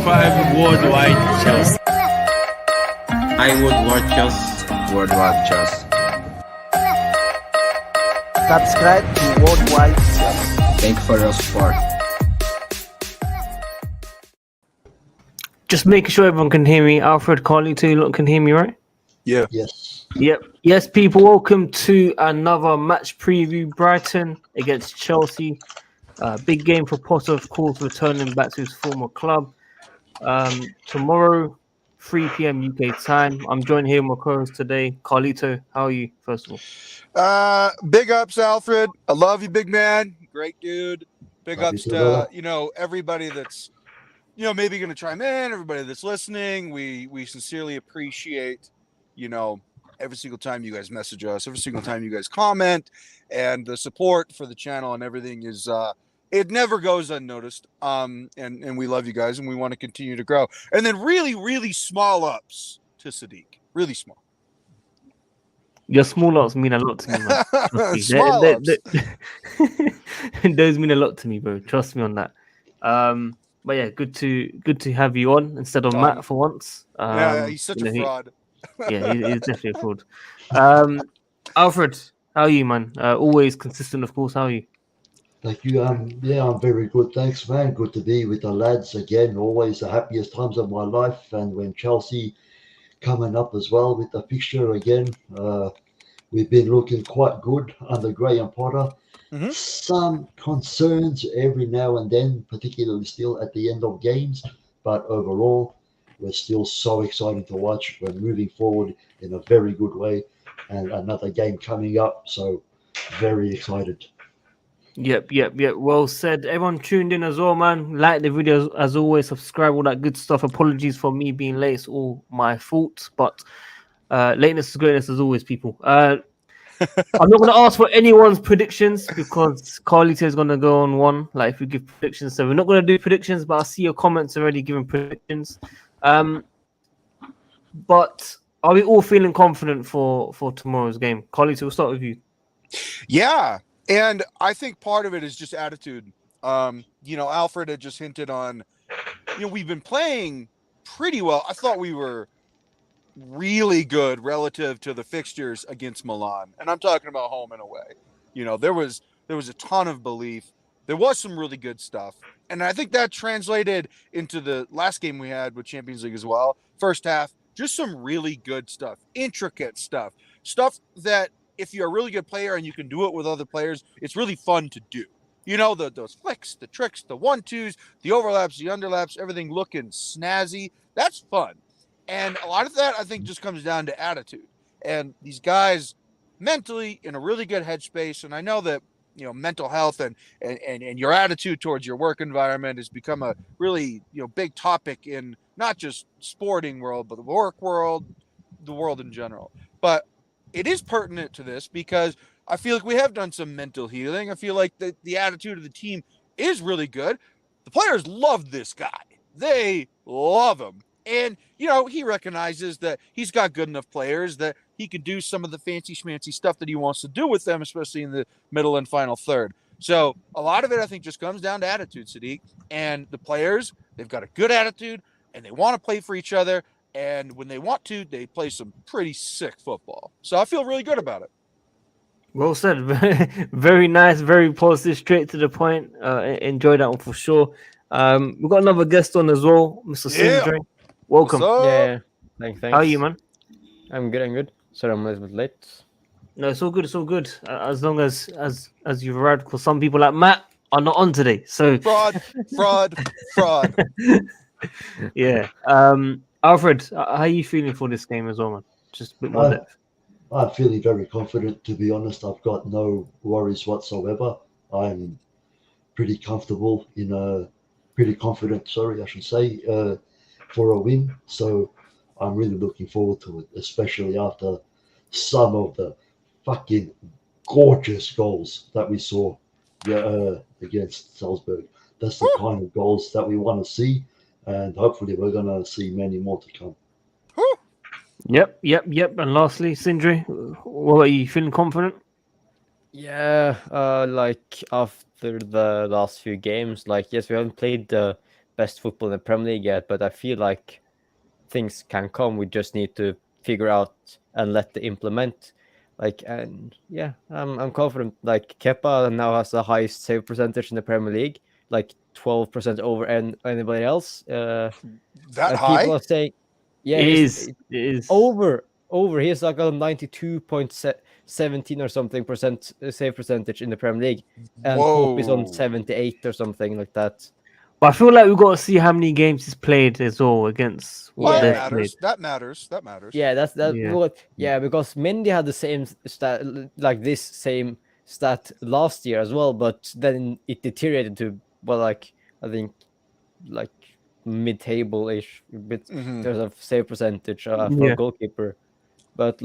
subscribe Worldwide Chels. I would watch Chels. WorldWideChels. Subscribe to WorldWideChels. Thank you for your support. Just making sure everyone can hear me. Alfred, Carly, too, you can hear me, right? Yeah. Yes. Yep. Yes, people, welcome to another match preview. Brighton against Chelsea. Big game for Potter, of course, returning back to his former club. Tomorrow, 3 p.m. UK time. I'm joined here with my co-host today. Carlito, how are you, first of all? Big ups, Alfred. I love you, big man. Great dude. Big Love you ups too, to, brother. everybody that's, maybe going to chime in, everybody that's listening. We sincerely appreciate, every single time you guys message us, every single time you guys comment, and the support for the channel and everything is, it never goes unnoticed. And we love you guys and we want to continue to grow. And then really, really small ups to Sadiq. Really small. Your small ups mean a lot to me, man. Trust me. Small ups. Those mean a lot to me, bro. Trust me on that. But yeah, good to have you on instead of Matt for once. Yeah, he's such a fraud. He's definitely a fraud. Alfred, how are you, man? Always consistent, of course. How are you? Thank you. Yeah, I'm very good. Thanks, man. Good to be with the lads again. Always the happiest times of my life. And when Chelsea coming up as well with the fixture again, we've been looking quite good under Graham Potter. Mhm. Some concerns every now and then, particularly still at the end of games. But overall, we're still so excited to watch. We're moving forward in a very good way. And another game coming up. So very excited. Yep. Well said. Everyone tuned in as well, man. Like the videos as always. Subscribe, all that good stuff. Apologies for me being late. It's all my fault. But lateness is greatness as always, people. I'm not going to ask for anyone's predictions because Carlito is going to go on one. Like if we give predictions, so we're not going to do predictions. But I see your comments already giving predictions. But are we all feeling confident for tomorrow's game? Carlito, we'll start with you. Yeah. And I think part of it is just attitude. Alfred had just hinted on, we've been playing pretty well. I thought we were really good relative to the fixtures against Milan. And I'm talking about home and away. There was a ton of belief. There was some really good stuff. And I think that translated into the last game we had with Champions League as well. First half, just some really good stuff, intricate stuff that if you're a really good player and you can do it with other players, it's really fun to do. Those flicks, the tricks, the 1-2s, the overlaps, the underlaps, everything looking snazzy. That's fun. And a lot of that, I think, just comes down to attitude. And these guys mentally in a really good headspace. And I know that, mental health and your attitude towards your work environment has become a really, big topic in not just sporting world, but the work world, the world in general. But it is pertinent to this because I feel like we have done some mental healing. I feel like the attitude of the team is really good. The players love this guy. They love him. And, he recognizes that he's got good enough players that he can do some of the fancy schmancy stuff that he wants to do with them, especially in the middle and final third. So a lot of it, I think, just comes down to attitude, Sadiq. And the players, they've got a good attitude and they want to play for each other. And when they want to, they play some pretty sick football. So I feel really good about it. Well said. Very nice, very positive, straight to the point. Enjoy that one for sure. We've got another guest on as well, Mr. Sindri. Welcome. Yeah. Thanks. How are you, man? I'm good. Sorry, I'm a little bit late. No, it's all good. As long as you've arrived, because some people like Matt are not on today. So fraud. Yeah. Alfred, how are you feeling for this game as well, man? Just a bit more depth. I'm feeling very confident, to be honest. I've got no worries whatsoever. I'm pretty comfortable pretty confident, I should say, for a win. So I'm really looking forward to it, especially after some of the fucking gorgeous goals that we saw against Salzburg. That's the kind of goals that we want to see, and hopefully we're going to see many more to come. Yep. And lastly, Sindri, what are you feeling confident? Yeah, like after the last few games, yes, we haven't played the best football in the Premier League yet, but I feel like things can come. We just need to figure out and let the implement. I'm confident. Like Kepa now has the highest save percentage in the Premier League, like 12% over anybody else. That People high? are saying, yeah, It he's is. over. He's like a 92.17 or something percent save percentage in the Premier League, and Pope is on Whoa. 78 or something like that. But I feel like we've got to see how many games he's played as well against what Well, Yeah. they've played. that matters. That matters. Yeah, that's that. Yeah. Because Mendy had the same stat, like this same stat last year as well, but then it deteriorated to I think like mid-table ish bit in terms of save percentage for Yeah. a goalkeeper. But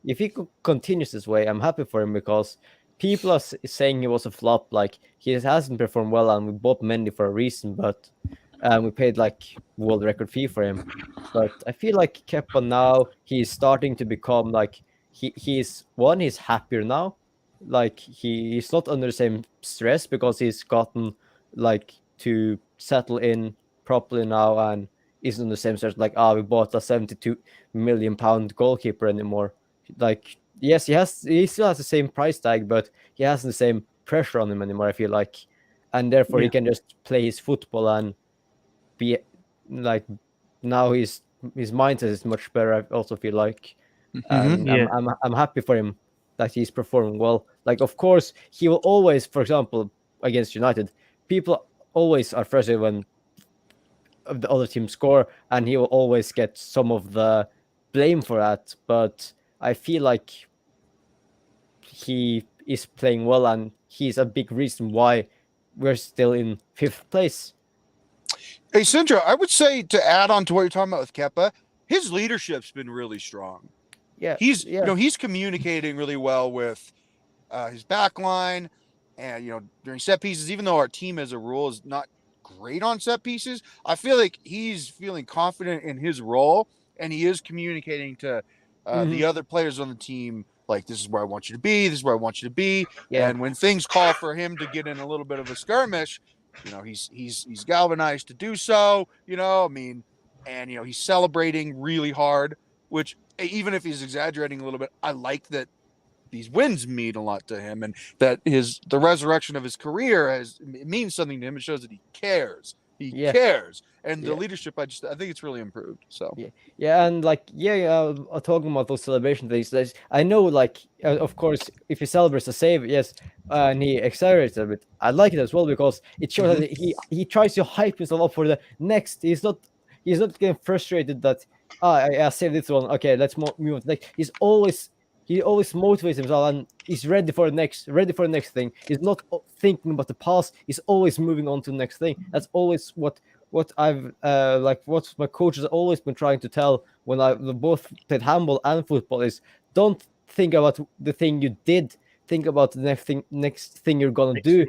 if he continues this way, I'm happy for him because people are saying he was a flop. Like he hasn't performed well, and we bought Mendy for a reason, but we paid like world record fee for him. But I feel like Kepa now he's starting to become like he's happier now. Like he's not under the same stress because he's gotten like to settle in properly now and isn't on the same stress like we bought a 72 million pound goalkeeper anymore. Like yes, he still has the same price tag, but he hasn't the same pressure on him anymore, I feel like. And therefore he can just play his football and be like now his mindset is much better, I also feel like. And I'm happy for him that he's performing well. Like of course he will always, for example, against United, people always are frustrated when the other team score, and he will always get some of the blame for that. But I feel like he is playing well, and he's a big reason why we're still in 5th place. Hey, Sindra, I would say to add on to what you're talking about with Kepa, his leadership's been really strong. Yeah, He's he's communicating really well with his back line, and during set pieces. Even though our team as a rule is not great on set pieces, I feel like he's feeling confident in his role, and he is communicating to the other players on the team like, this is where I want you to be, this is where I want you to be. Yeah. And when things call for him to get in a little bit of a skirmish, he's galvanized to do so. He's celebrating really hard, which even if he's exaggerating a little bit, I like that these wins mean a lot to him, and that the resurrection of his career it means something to him. It shows that he cares. He cares, and the leadership. I think it's really improved. So and talking about those celebration things. I know, of course, if he celebrates a save, yes, and he accelerates a bit. I like it as well because it shows that he tries to hype himself up for the next. He's not getting frustrated that I saved this one. Okay, let's move on. He always motivates himself and he's ready for the next thing. He's not thinking about the past. He's always moving on to the next thing. That's always what I've what my coach has always been trying to tell when I both played handball and football is, don't think about the thing you did. Think about the next thing you're gonna do.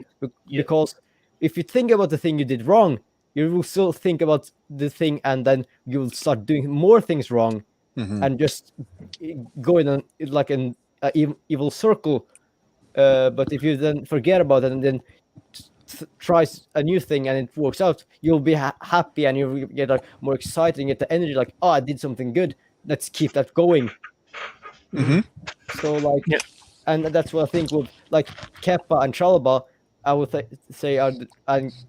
Because if you think about the thing you did wrong, you will still think about the thing, and then you'll start doing more things wrong. And just go in an evil circle. But if you then forget about it and then try a new thing and it works out, you'll be happy and you'll get more excited and get the energy like, I did something good. Let's keep that going. So and that's what I think with Kepa and Chalobah, I would say and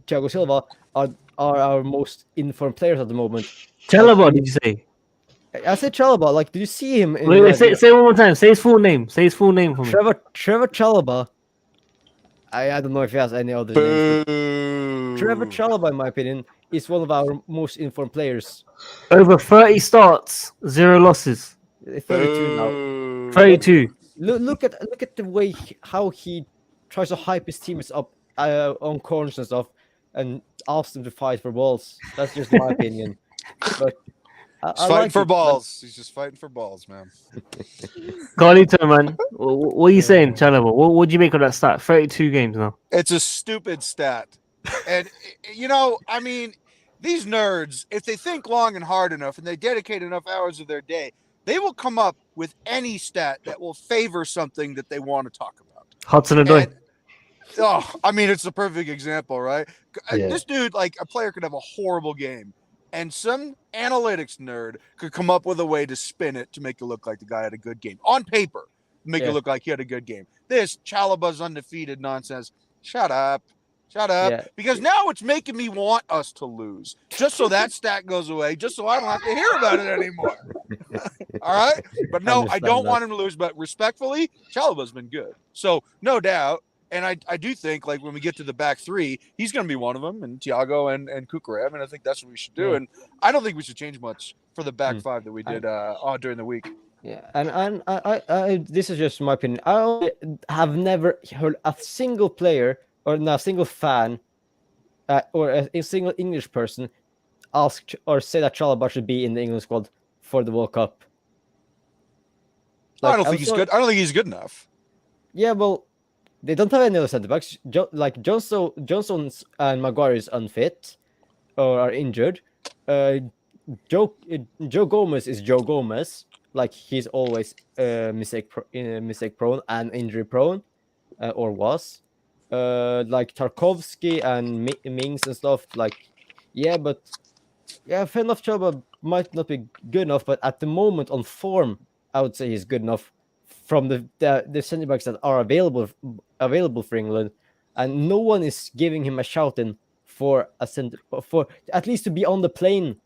Thiago Silva are our most informed players at the moment. Chalobah, did you say? I said Chalobah. Did you see him? Wait, say it one more time. Say his full name. Say his full name for me. Trevor Chalobah. I don't know if he has any other names. Trevor Chalobah, in my opinion, is one of our most informed players. Over 30 starts, 0 losses. 32 now. 32. Look at the way how he tries to hype his teammates up on corners and stuff, and asks them to fight for balls. That's just my opinion. But he's fighting for balls. He's just fighting for balls, man. Carlito, man. What are you saying, Chalobah? What do you make of that stat? 32 games now. It's a stupid stat. And, these nerds, if they think long and hard enough and they dedicate enough hours of their day, they will come up with any stat that will favor something that they want to talk about. Hudson-Odoi. I mean, it's the perfect example, right? Yeah. This dude, like, a player could have a horrible game, and some analytics nerd could come up with a way to spin it to make it look like the guy had a good game. On paper, make it look like he had a good game. This Chalobah's undefeated nonsense. Shut up. Yeah. Because now it's making me want us to lose. Just so that stat goes away, just so I don't have to hear about it anymore. All right? But no, I don't want him to lose. But respectfully, Chalobah's been good. So, no doubt. And I do think, like, when we get to the back three, he's going to be one of them, and Thiago and Kukurev, and I think that's what we should do. Yeah. And I don't think we should change much for the back five that we did during the week. Yeah, and I this is just my opinion. I have never heard a single player or a single fan or a single English person ask or say that Chalobah should be in the England squad for the World Cup. I don't think he's good. I don't think he's good enough. Yeah, well, they don't have any other centre backs. Johnson and Maguire is unfit or are injured. Joe Gomez is Joe Gomez. Like, he's always mistake prone and injury prone, or was. Like Tarkovsky and Mings and stuff. Like, fair enough. Chalobah might not be good enough, but at the moment on form, I would say he's good enough from the centre backs that are available for England, and no one is giving him a shout in for at least to be on the plane.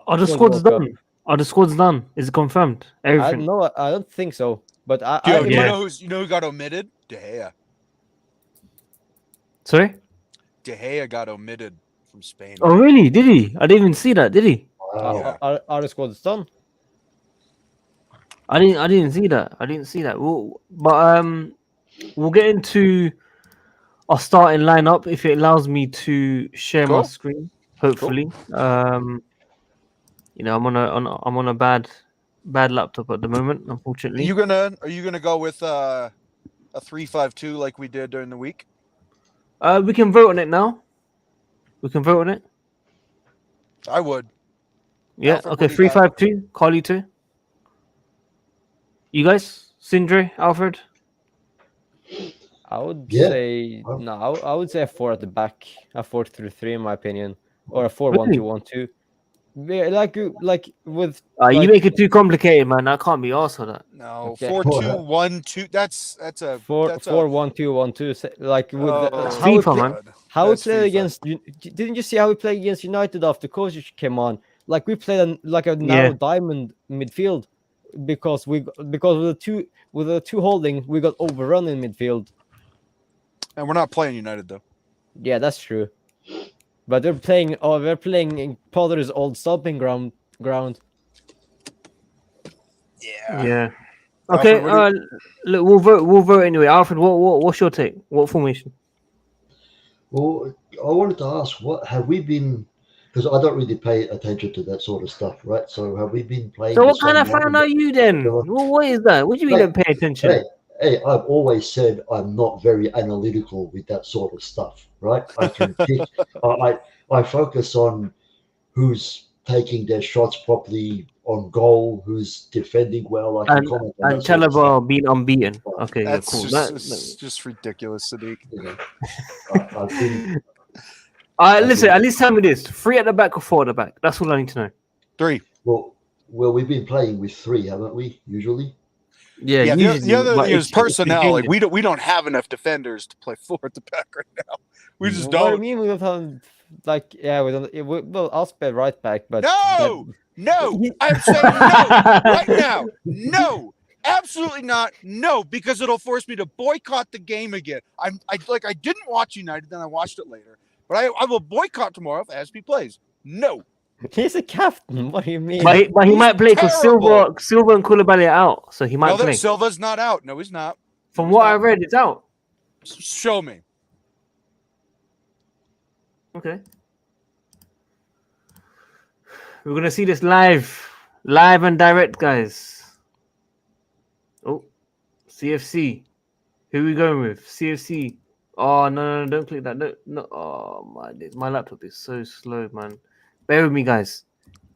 Are the squads done? Are the squads done? Is it confirmed? Everything? I don't think so. But You know who got omitted? De Gea. Sorry? De Gea got omitted from Spain. Oh, really? Did he? I didn't even see that. Did he? Wow. Are the squads done? I didn't see that. We'll get into our starting lineup if it allows me to share my screen. Hopefully, you know, I'm on a bad laptop at the moment. Unfortunately, Are you gonna go with a 3-5-2 like we did during the week? we can vote on it now. We can vote on it. I would. Yeah. Alfred, Okay. what do you got? 3-5-2. Carly 2. You guys, Sindre, Alfred. I would Yeah. say no. I would say a 4 at the back, a 4-3-3 in my opinion, or a 4-1-2-1-2. Like with. You make it too complicated, man. I can't be asked for that. No, Okay. 4-2-1-2. That's a 4-1-2-1-2. Like with FIFA, man. How we That's played FIFA. against? Didn't you see how we played against United after Kozic came on? Like, we played a narrow diamond midfield because with the two holding we got overrun in midfield. And we're not playing United though. Yeah, that's true. But we're playing in Potter's old stomping ground. Yeah. Alfred, Okay. Look, we'll vote anyway. Alfred, what's your take? What formation? Well, I wanted to ask, what have we been? Because I don't really pay attention to that sort of stuff, right? So have we been playing? So with what kind of someone fan are you then? Well, What is that? What do you mean don't pay attention? Hey, I've always said I'm not very analytical with that sort of stuff, right? I can pick. I focus on who's taking their shots properly on goal, who's defending well. I can comment on And that sort of stuff. Chalobah being unbeaten. Okay, yeah, That's cool. just ridiculous, Sadiq. You know, I've been. Listen, at least tell me this: 3 at the back or 4 at the back? That's all I need to know. 3. Well, we've been playing with 3, haven't we? Usually. Yeah. The other thing is it's personnel. Like, changing. we don't have enough defenders to play 4 at the back right now. We just What do you don't. mean we don't have we don't? Well, I'll spell right back, but No, I'm saying no right now. No, absolutely not. No, because it'll force me to boycott the game again. I didn't watch United, then I watched it later. But I will boycott tomorrow if ASP plays. No. he's a captain. What do you mean? But he might play because terrible. Silva and Koulibaly are out, so he might play. Silva's not out. No, he's not. From what I read, it's out. Show me. Okay. We're gonna see this live and direct, guys. Oh, CFC. Who are we going with? CFC. Oh no, don't click that. No. Oh my laptop is so slow, man. Bear with me, guys.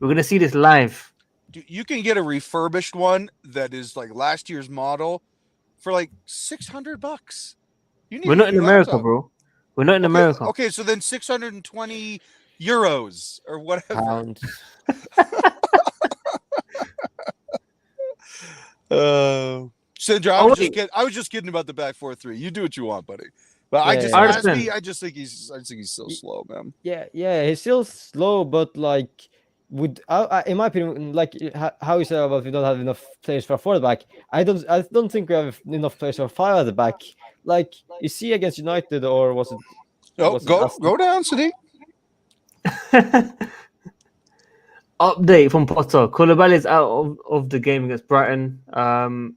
We're gonna see this live. You can get a refurbished one that is like last year's model for like $600. You need We're a not in new America, laptop. bro. We're not in America. Okay, so then 620 euros or whatever. Pounds. Sandra, I was just kidding about the back 4-3. You do what you want, buddy. But Yeah, yeah. Aspie, I just think he's so slow, man. Yeah, he's still slow, but like, in my opinion, like how you said about we don't have enough players for 4 back. I don't think we have enough players for 5 at the back. Like you see against United, or was it? Oh, go down, Sadiq. Update from Potter. Koulibaly is out of the game against Brighton.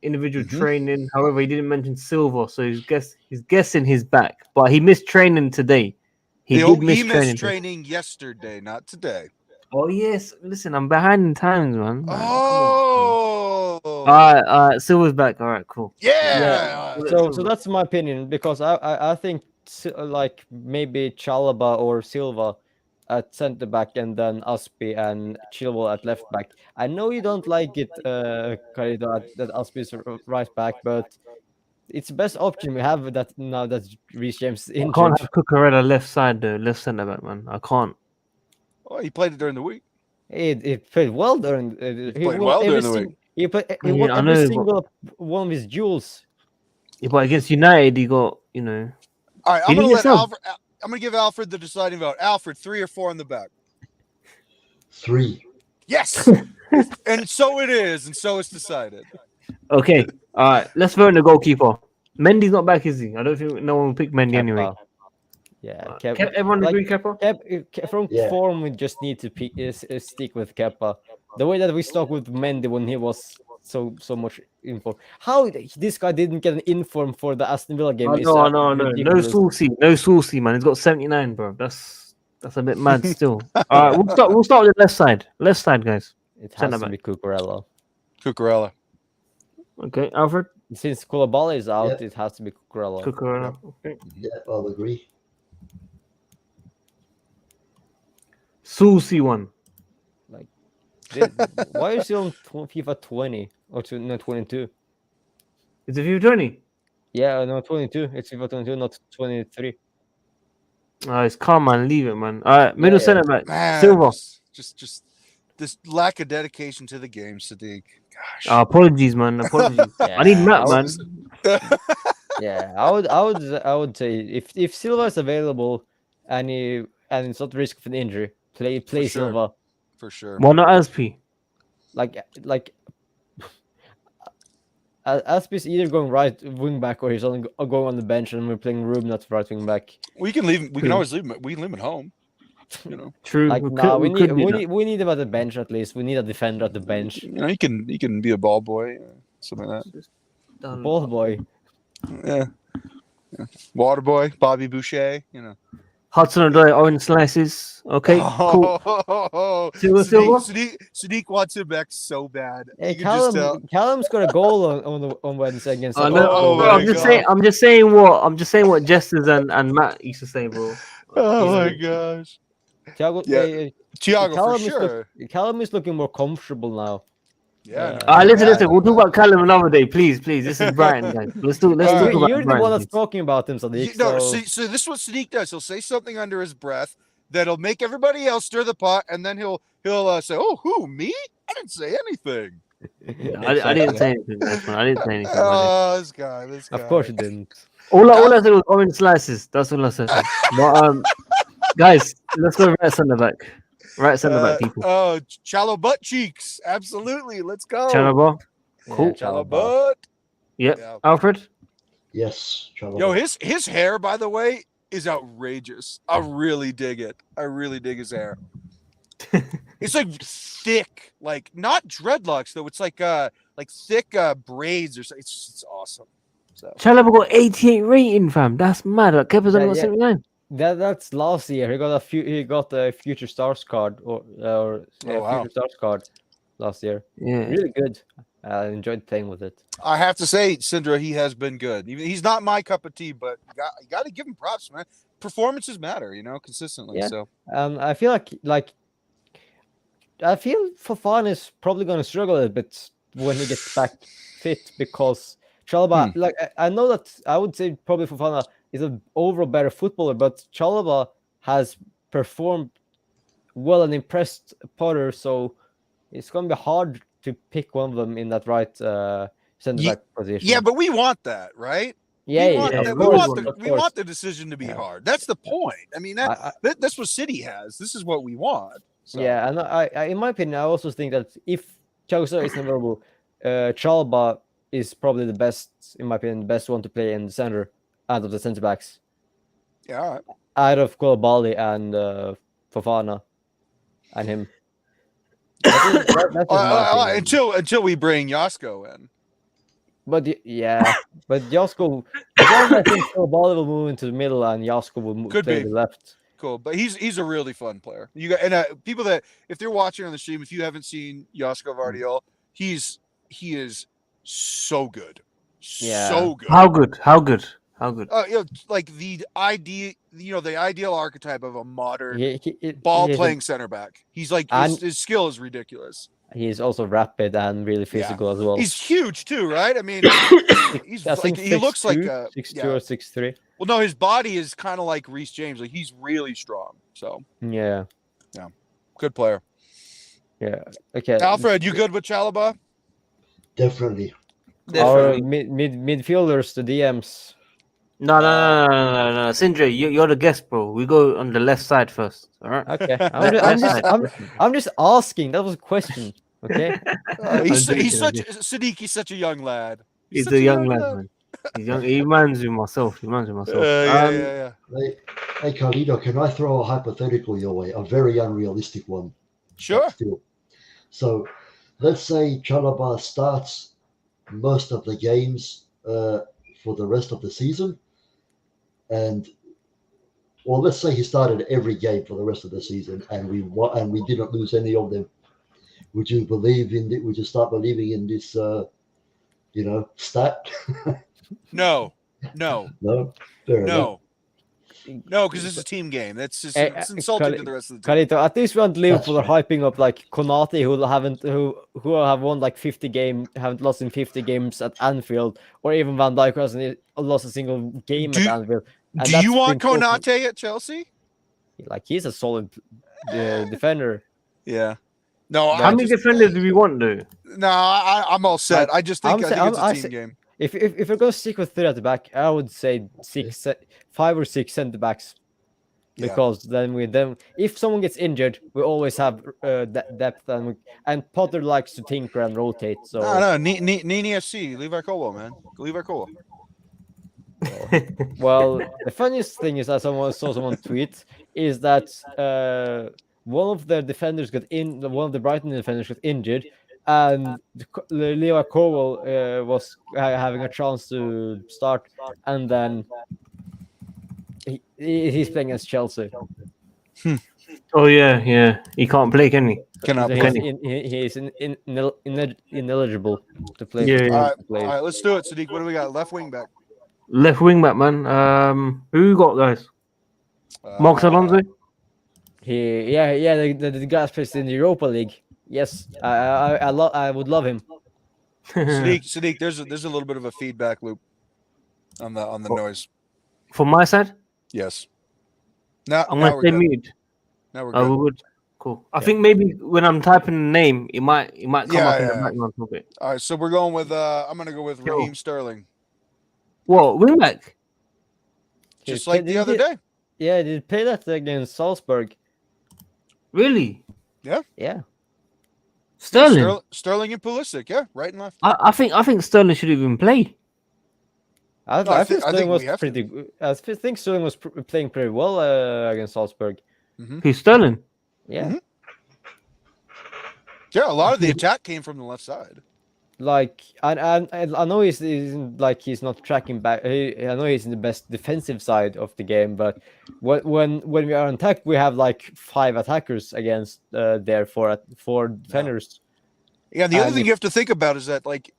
Individual training. However, he didn't mention Silva, so he's guessing he's back. But he missed training today. He missed training yesterday, not today. Oh yes. Listen, I'm behind in times, man. Oh. All right. Silva's back. All right, cool. Yeah. So that's my opinion, because I think like maybe Chalobah or Silva at centre back, and then Aspie and Chilwell at left back. I know you don't like it, Carito, that Aspie is right back, but it's the best option we have that now that Reece James is I injured. can't have Cucurella left side though, left centre back, man. I can't. Oh, he played it during the week. He played well during. He played well during the week. He won every single one of his duels. Yeah, but against United, he got All right, I'm gonna let Alfred. I'm gonna give Alfred the deciding vote. Alfred, 3 or 4 in the back. 3. Yes, and so it is, and so it's decided. Okay, all right. Let's vote on the goalkeeper. Mendy's not back, is he? I don't think no one will pick Mendy anyway. Yeah, everyone agree, Kepa? From form, we just need to stick with Kepa. The way that we stuck with Mendy when he was so much inform. How this guy didn't get an inform for the Aston Villa game? No. No saucy, man. He's got 79, bro. That's a bit mad still. All right, we'll start with the left side. Left side, guys. It has to be Cucurella. Okay, Alfred. Since Koulibaly is out, it has to be Cucurella. Okay. Yeah, I'll agree. Saucy one. Why are you still on FIFA 20 or 22? Is it FIFA 20? Yeah, no, 22. It's FIFA 22, not 23. It's calm, man. Leave it, man. All right, middle centre back. Man, Silva. Just this lack of dedication to the game, Sadiq. Gosh. Apologies, man. Apologies. I need Matt, man. Yeah, I would say if Silva is available and it's not risk of an injury, play Silva. For sure. Why not Aspie? Like Aspie's either going right wing back, or he's only going on the bench, and we're playing Ruben at right wing back. We can leave. We can always leave him. We can leave him at home. You know. True. Like we need him at the bench at least. We need a defender at the bench. You know, he can be a ball boy, something like that. Ball boy. Yeah. Water boy, Bobby Boucher. You know. Hudson Odoi, orange slices. Okay, cool. Sadiq wants him back so bad. Hey, Callum's got a goal on Wednesday against. I'm just saying what Jesters and Matt used to say, bro. Oh my gosh. Thiago, for sure. Callum is looking more comfortable now. Yeah. Listen. We'll talk about Callum another day, please. This is Brighton, guys. Let's talk about You're the one that's talking about him, Sadiq. So this is what Sadiq does. He'll say something under his breath that'll make everybody else stir the pot, and then he'll say, "Oh, who, me? I didn't say anything." I didn't say anything. I didn't say anything. Oh, this guy. Of course you didn't. All I said was orange slices. That's all I said. But guys, let's go right centre back. Right centre back, people. Oh, Chalobah butt cheeks. Absolutely. Let's go. Chalobah. Cool. Chalobah. Yep. Yeah. Alfred. Yes. Chalobah. Yo, his hair, by the way, is outrageous. I really dig it. I really dig his hair. It's like thick, like not dreadlocks though. It's like thick braids or something. It's awesome. So. Chalobah got 88 rating, fam. That's mad. Kepa's only got 79. That's last year. He got a Future Stars card Future Stars card last year. Yeah, really good. I enjoyed playing with it. I have to say, Sindra, he has been good. He's not my cup of tea, but you got to give him props, man. Performances matter, consistently. Yeah. So I feel like Fofana is probably going to struggle a bit when he gets back fit, because Chalobah, I know that I would say probably Fofana he's an overall better footballer, but Chalobah has performed well and impressed Potter, so it's going to be hard to pick one of them in that right centre back position. Yeah, but we want that, right? Yeah, we want, yeah, that, of we, course, want the, of we course. want the decision to be Yeah. hard. That's the point. I mean, that's what City has. This is what we want. So. Yeah, and I, in my opinion, I also think that if Chelsea is available, Chalobah is probably the best, in my opinion, the best one to play in the center out of the centre backs. Yeah, all right. Out of Koulibaly and Fofana and him. That's Until we bring Yasko in. But but Yasko, I think Koulibaly will move into the middle and Yasko will play the left. Cool, but he's a really fun player. You got and people that if they're watching on the stream, if you haven't seen Yasko Vardiol, he is so good, so good. How good? How good? How good? Like the ideal archetype of a modern ball-playing center back. He's like his skill is ridiculous. He's also rapid and really physical as well. He's huge too, right? I mean, he looks like 6'2" or 6'3". Well, no, his body is kind of like Reece James. Like he's really strong. So yeah, good player. Yeah. Okay. Alfred, you good with Chalobah? Definitely. Our midfielders, the DMs. No. Sindre, you're the guest, bro. We go on the left side first. All right. Okay. I'm just asking. That was a question. Okay. He's such a young lad. He's a young lad, man. He's young. He reminds me of myself. Yeah. Hey, Carlito, can I throw a hypothetical your way? A very unrealistic one. Sure. Still. So, let's say Chalobah starts most of the games for the rest of the season, or let's say he started every game for the rest of the season, and we didn't lose any of them. Would you believe in it? Would you start believing in this? Stat? No. No. Fair enough. No, because this is a team game. That's just it's insulting to the rest of the team. Kalito, at least when Liverpool are hyping up like Konate, who have won like 50 games, haven't lost in 50 games at Anfield, or even Van Dijk who hasn't lost a single game at Anfield. Do you want Konate at Chelsea? Like he's a solid defender. Yeah. No. How many defenders do we want, though? No, I'm all set. I just think it's a team game. If we're going to stick with 3 at the back, I would say 5 or 6 centre backs, because then if someone gets injured, we always have depth, and Potter likes to tinker and rotate. So Nini FC, Levi Colwell, man, Levi Colwell. Well, the funniest thing is that saw someone tweet is that one of the Brighton defenders got injured. And Leo Cowell was having a chance to start, and then he's playing against Chelsea. Oh yeah, he can't play, can he? Cannot play. He's ineligible to play. Yeah. All right, let's do it, Sadiq. What do we got? Left wing back. Left wing back, man. Who you got, guys? Marcos Alonso. The guy plays in the Europa League. Yes, I would love him. Sadiq, there's a little bit of a feedback loop on the noise. From my side? Yes. Now I'm gonna stay muted. Now we're good. We're good. Cool. I think maybe when I'm typing the name, it might come up in the background a bit. All right, so we're going with I'm gonna go with Raheem Sterling. What, wing back? Just like the other day. Yeah, did he play that against Salzburg? Really? Yeah. Yeah. Sterling and Pulisic, right and left. I think Sterling should even play. I think Sterling was pretty good. I think Sterling was playing pretty well against Salzburg. Mm-hmm. Who's Sterling? Yeah. Mm-hmm. Yeah, a lot of the attack came from the left side. Like, I know he's not tracking back. I know he's in the best defensive side of the game, but when we are on attack, we have like 5 attackers against their 4 defenders. Yeah, the other thing you have to think about is that like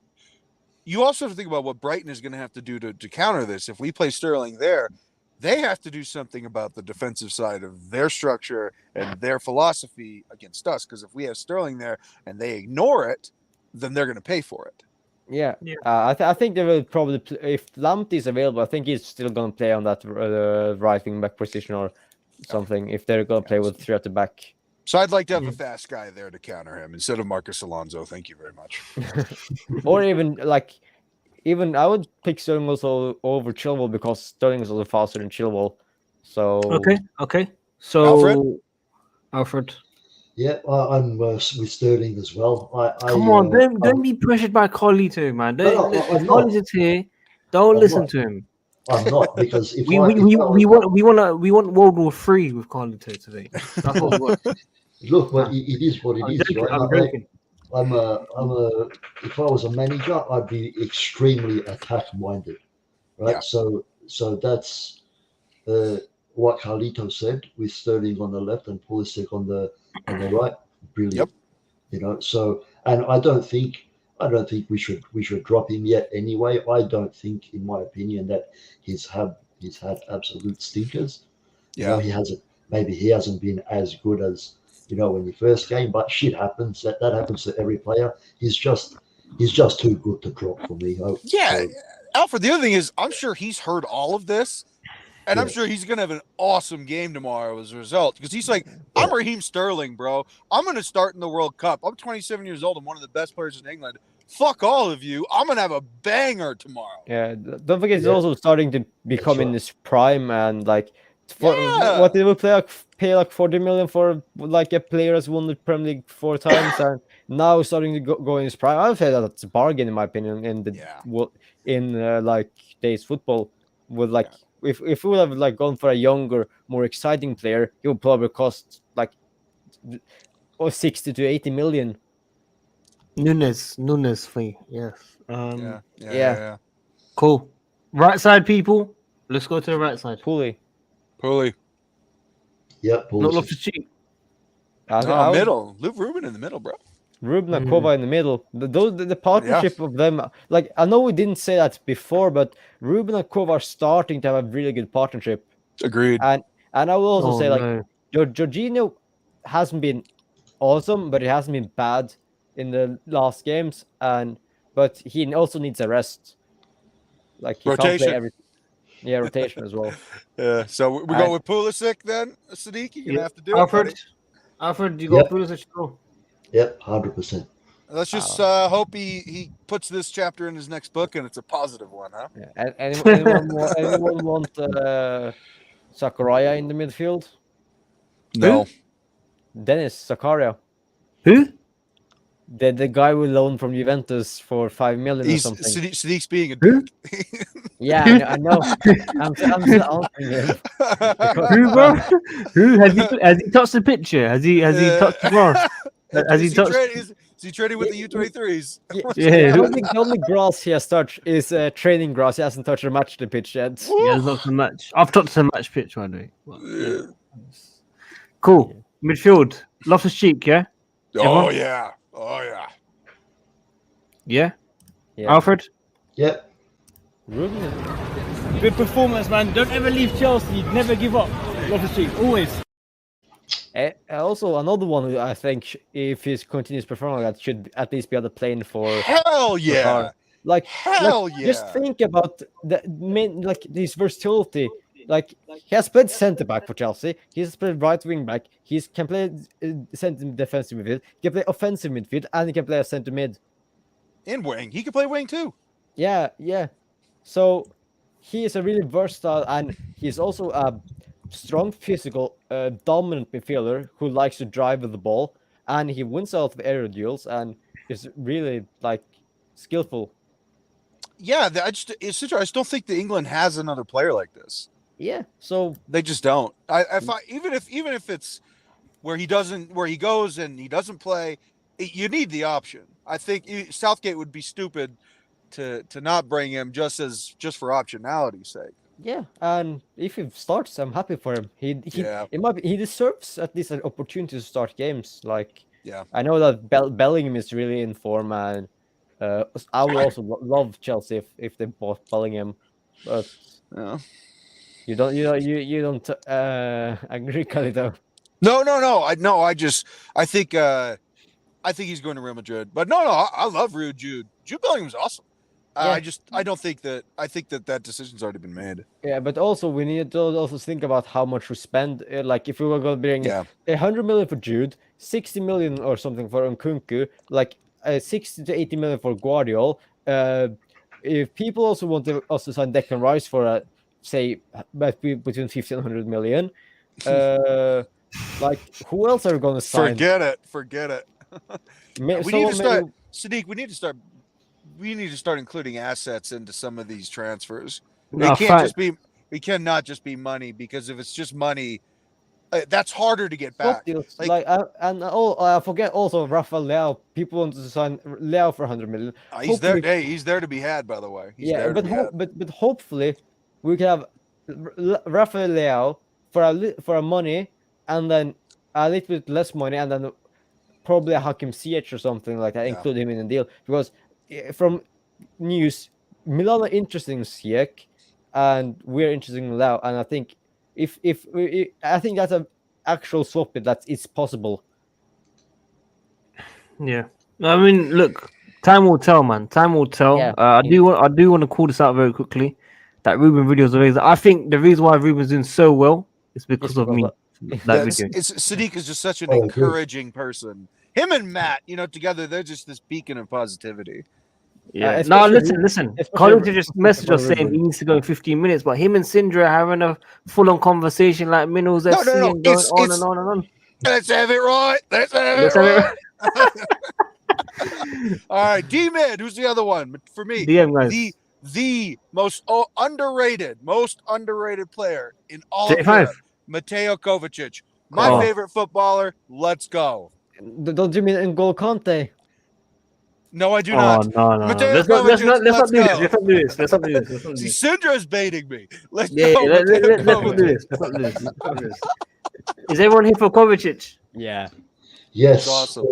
you also have to think about what Brighton is going to have to do to counter this. If we play Sterling there, they have to do something about the defensive side of their structure and their philosophy against us. Because if we have Sterling there and they ignore it, then they're going to pay for it. Yeah, Yeah. I think they will probably if Lamptey is available. I think he's still gonna play on that right wing back position or something. If they're gonna play with 3 at the back. So I'd like to have a fast guy there to counter him instead of Marcus Alonso. Thank you very much. Or even I would pick Sterling also over Chilwell because Sterling is also faster than Chilwell. So Okay. So Alfred. Yeah, I'm with Sterling as well. Come on, don't be pressured by Carlito, man. Don't I'm not. Carlito's here. Don't I'm listen not. to him. I'm not because if We I want World War III with Carlito today. That's what we want. look, but it is what it I'm is, joking. right? I'm joking. If I was a manager, I'd be extremely attack minded, right? Yeah. So that's what Carlito said with Sterling on the left and Pulisic on the right. Brilliant. Yep. You know, so and I don't think we should drop him yet anyway. I don't think, in my opinion, that he's had absolute stinkers. You know, he hasn't been as good as, you know, when he first came, but shit happens. That happens to every player. He's just too good to drop for me. Yeah, Alfred, the other thing is I'm sure he's heard all of this. And I'm Yeah. sure he's going to have an awesome game tomorrow as a result. Because he's like, I'm Raheem Sterling, bro. I'm going to start in the World Cup. I'm 27 years old. I'm one of the best players in England. Fuck all of you. I'm going to have a banger tomorrow. Yeah, don't forget he's also starting to become in his prime and like Yeah. what they will pay like 40 million for like a player that's won the Premier League 4 times and now starting to go in his prime. I would say that's a bargain in my opinion in the like days football with like if we would have like gone for a younger, more exciting player, he would probably cost like 60 to 80 million. Nunes fee. Yes. Yeah. Cool. Right side, people. Let's go to the right side. Pulley. Yep. Not Loftus Cheek. Middle. Luke Rubin in the middle, bro. Ruben and Kova in the middle. The partnership of them, like I know we didn't say that before, but Ruben and Kova are starting to have a really good partnership. Agreed. And I will also say like Jorginho hasn't been awesome, but it hasn't been bad in the last games, but he also needs a rest. Like he can't play everything. Yeah, rotation as well. Yeah. So we go with Pulisic then, Sadiq. You're gonna have to do it. Alfred, you got Pulisic. Go. Yep, 100%. Let's just hope he puts this chapter in his next book and it's a positive one, huh? Yeah. Anyone want Zakaria in the midfield? No. Dennis Zakaria. Who? The guy we loaned from Juventus for 5 million or something. Sadiq's being a dick. Yeah, I know. I'm still answering him. Who, bro? Who has he touched the picture? Has he touched the grass? Has he touched? Is he trading with the U23s? Yeah. The only grass he has touched is training grass. He hasn't touched a match the pitch yet. Yeah, has touched the match. I've touched the match pitch, by the way. Yeah. Cool. Midfield. Loftus Cheek, yeah. Oh yeah. Oh yeah. Yeah. Alfred. Yep. Good performance, man. Don't ever leave Chelsea. Never give up. Loftus Cheek, always. Also, another one who I think, if he continues performing like that, should at least be on the plane for. Hell yeah! Just think about this versatility. Like he has played centre back for Chelsea. He's played right wing back. He can play centre defensive midfield. He can play offensive midfield, and he can play a centre mid. In wing, he can play wing too. Yeah. So he is a really versatile, and he's also a strong, physical, dominant midfielder who likes to drive with the ball, and he wins out of aerial duels and is really like skillful. Yeah, I just don't think that England has another player like this. Yeah, so they just don't. Even if it's where he goes and he doesn't play, you need the option. I think Southgate would be stupid to not bring him just for optionality's sake. Yeah, and if he starts, I'm happy for him. He deserves at least an opportunity to start games. Like, I know that Bellingham is really in form, and I would also love Chelsea if they bought Bellingham, but you don't agree, Calito? No. I think I think he's going to Real Madrid. But no, I love Jude. Jude Bellingham's awesome. Yeah. I don't think that. I think that decision's already been made. Yeah, but also we need to also think about how much we spend. Like if we were going to bring 100 million for Jude, 60 million or something for Nkunku, like 60 to 80 million for Guardiola. If people also want to also sign Declan Rice for say between 50 and 100 million, like who else are we going to sign? Forget it. We need to start, Sadiq. We need to start including assets into some of these transfers. It cannot just be money, because if it's just money, that's harder to get back. I forget also Rafael Leao. People want to sign Leao for 100 million. He's there. Hey, he's there to be had. By the way. But hopefully we can have Rafael Leao for a money, and then a little bit less money, and then probably a Hakim Ziyech or something like that. Include him in the deal, because from news, Milan are interested in Ziyech, and we're interested in Leao, and I think I think that's an actual swap that is possible. Yeah, I mean, look, time will tell, man. Time will tell. Yeah. I do want to call this out very quickly. That Ruben video is amazing. I think the reason why Ruben's doing so well is because of me. Sadiq is just such an encouraging person. Him and Matt, together, they're just this beacon of positivity. Yeah. No, listen. Colin just messaged us saying he needs to go in 15 minutes, but him and Sindra are having a full-on conversation like Minnals FC and going on and on and on. Let's have it right. Let's have it right. All right, D-Mid, who's the other one? For me, the most underrated player in all of Europe, Mateo Kovacic. My favorite footballer. Let's go. Don't you mean N'Golo Kante? No, I do not. No. Let's not do this. See, Sindra's baiting me. Let's do this. Is everyone here for Kovacic? Yeah. Yes. Awesome.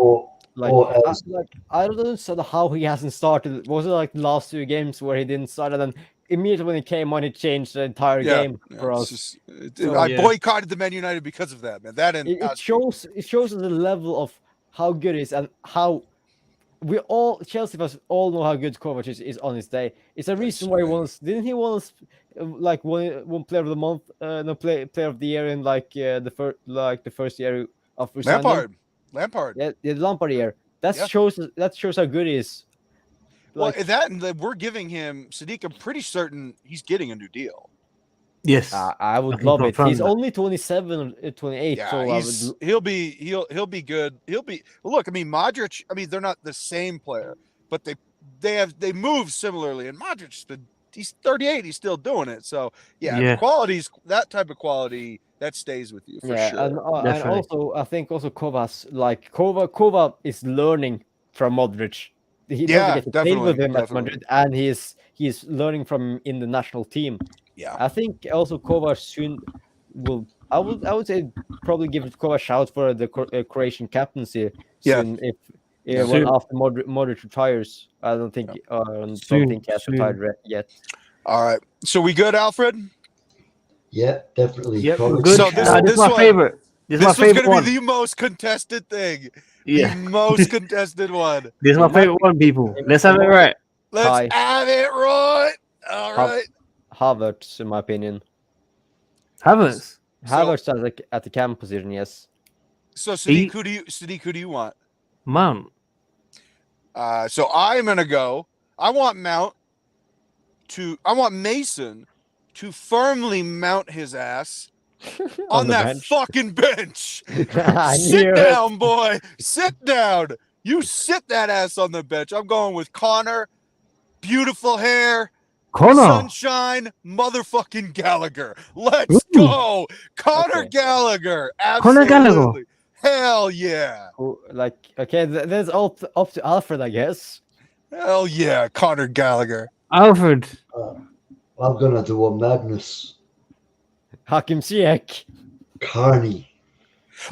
I don't understand how he hasn't started. Was it like the last 2 games where he didn't start, and then immediately when he came on, he changed the entire game for us? I boycotted the Man United because of that, man. It shows the level of how good it is, and how Chelsea fans all know how good Kovacic is on his day. It's a reason why he won one player of the month, player of the year in the first year of Lampard. Yeah, the Lampard year. That shows how good he is. We're giving him, Sadiq, I'm pretty certain he's getting a new deal. Yes, I would love it. He's only 27 or 28, so he'll be good. Look, I mean, Modric, they're not the same player, but they move similarly, and Modric, he's 38, he's still doing it. So the quality's that type of quality that stays with you for sure. And also I think Kova is learning from Modric. He doesn't get to play with him at Madrid, and he's learning from in the national team. Yeah, I think also Kova soon will. I would say probably give Kova a shout for the Croatian captaincy soon. After Modric retires, I don't think he has retired yet. All right, so we good, Alfred? Yeah, definitely. Yep, good. So this is my favorite. This is going to be the most contested thing. Yeah. The most contested one. This is my favorite one, people. Let's have it right. Let's have it right. All right. Havertz, in my opinion. Havertz at the cam position, yes. So Sadiq, who do you want? Mount. So I'm gonna go. I want Mason to firmly mount his ass on that bench. Fucking bench. Sit down, boy. Sit down. You sit that ass on the bench. I'm going with Connor. Beautiful hair. Sunshine, motherfucking Gallagher. Let's go. Connor Gallagher. Absolutely. Connor Gallagher. Hell yeah. That's up to Alfred, I guess. Hell yeah, Connor Gallagher. Alfred. I'm going to do a Magnus. Hakim Ziyech. Carney.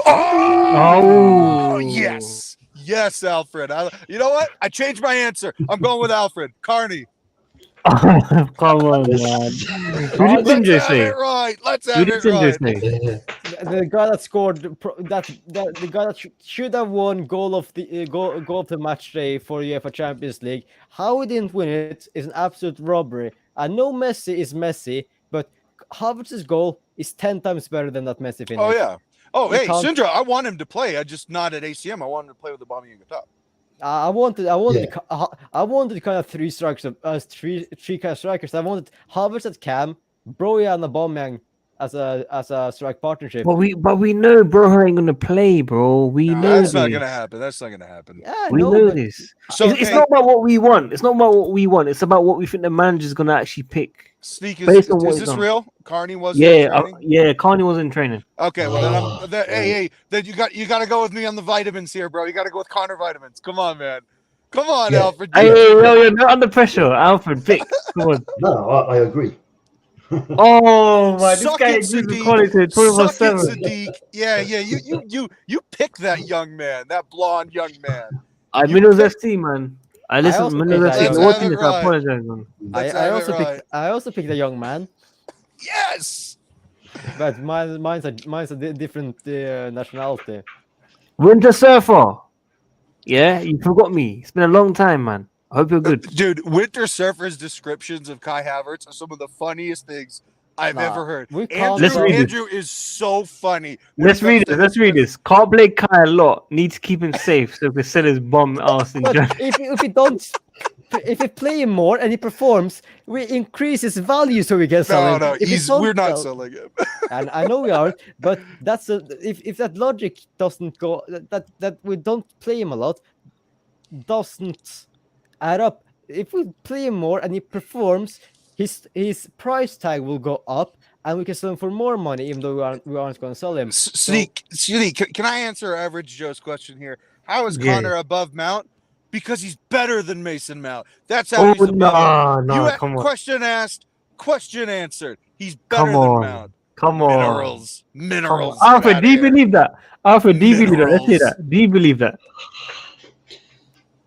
Oh, yes. Yes, Alfred. You know what? I changed my answer. I'm going with Alfred. Carney. Come on, man. Who did Ginger say? Let's have it right. the guy that scored the guy that should have won goal of the match day for UEFA Champions League. How he didn't win it is an absolute robbery. I know Messi is Messi, but Havertz's goal is 10 times better than that Messi finish. Oh yeah. Oh You hey, can't- Sindra, I want him to play. I just not at ACM. I want him to play with the Aubameyang at top. I wanted kind of three strikers three kind of strikers. I wanted Havertz at cam, Broja and Aubameyang as a strike partnership. But we know bro ain't gonna play, bro. We Nah, know that's this. not gonna happen. That's not gonna happen. Yeah, We no, know but- this. So It's hey, not about what we want. It's not about what we want. It's about what we think the manager's gonna actually pick. Sneak based on what is he's this done. real? Carney was Yeah, Carney was in training. Okay, well then Oh, hey, then you got to go with me on the vitamins here, bro. You got to go with Connor vitamins. Come on, man. Come on, Yeah. Alfred. Hey, yo, not under pressure, Alfred. Pick. Come on. No, I agree. Oh my, this Suck guy it, is using Sadiq. quality Suck it, 24/7. Sadiq. Yeah. You pick that young man, that blonde young man. I You Minos pick- FC, man. I listen also to picked Minos that FC. young You're man. watching this, I apologize, man. Let's I have it also picked a young man, Yes. but mine's a different nationality. Winter Surfer. Yeah, you forgot me. It's been a long time, man. I hope you're good. Dude, Winter Surfer's descriptions of Kai Havertz are some of the funniest things I've Nah, ever heard. we can't- Let's read it. Andrew is so funny. when Let's it read comes it. Let's read this. Can't play Kai a lot. Need to keep him safe so we can sell his bomb ass in But January. if we play him more and he performs, we increase his value so we can sell him. No, If we don't we're not sell- selling him. And I know we are, but that's if that logic doesn't go, that we don't play him a lot, doesn't add up. If we play him more and he performs, his price tag will go up, and we can sell him for more money, even though we aren't going to sell him. Sneak, can I answer Average Joe's question here? How is Yeah. Connor above Mount? Because he's better than Mason Mount. That's how he's above him. come on. Question asked, question answered. He's better Come than on. Mount. Come on. Minerals. Come Minerals. on. Alfred, Get do you outta here. believe that? Alfred, do you believe that? Let's hear Minerals. that. Do you believe that?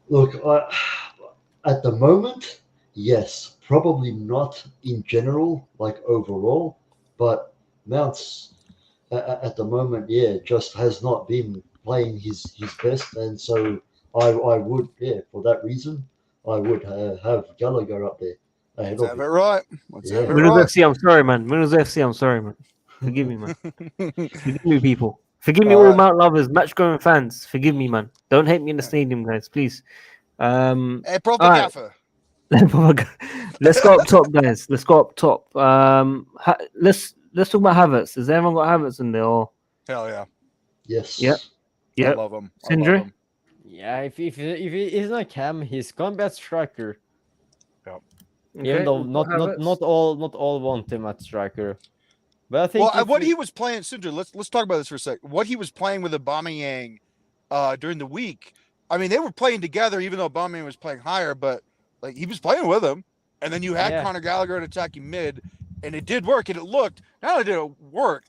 Look, at the moment, yes, probably not in general, like overall, but Mount's at the moment, yeah, just has not been playing his best, and so I would, yeah, for that reason, I would have Gallagher up there ahead Let's of have it him. right. Let's Yeah. have it Minos right. FC, I'm sorry, man. Minos FC, I'm sorry, man. Forgive me, man. Forgive me, people. Forgive me, All all right. Mount lovers, match going fans. Forgive me, man. Don't hate me in the stadium, guys, please. Hey, Proper All right. Gaffer. Let's go up top, guys. Let's go up top. Let's talk about Havertz. Has everyone got Havertz in there? Or Hell yeah. Yes. Yep. I yeah, love him. I Sindri? love him. Yeah, if he's not Cam, he's combat striker. Okay, Even though we've got Havertz. not all want him at striker. But I think Well, if what we- he was playing, Sindri, let's talk about this for a sec. What he was playing with Aubameyang during the week. I mean, they were playing together, even though Aubameyang was playing higher, but like he was playing with him. And then you had Yeah. Conor Gallagher at attacking mid, and it did work. And it looked, not only did it work,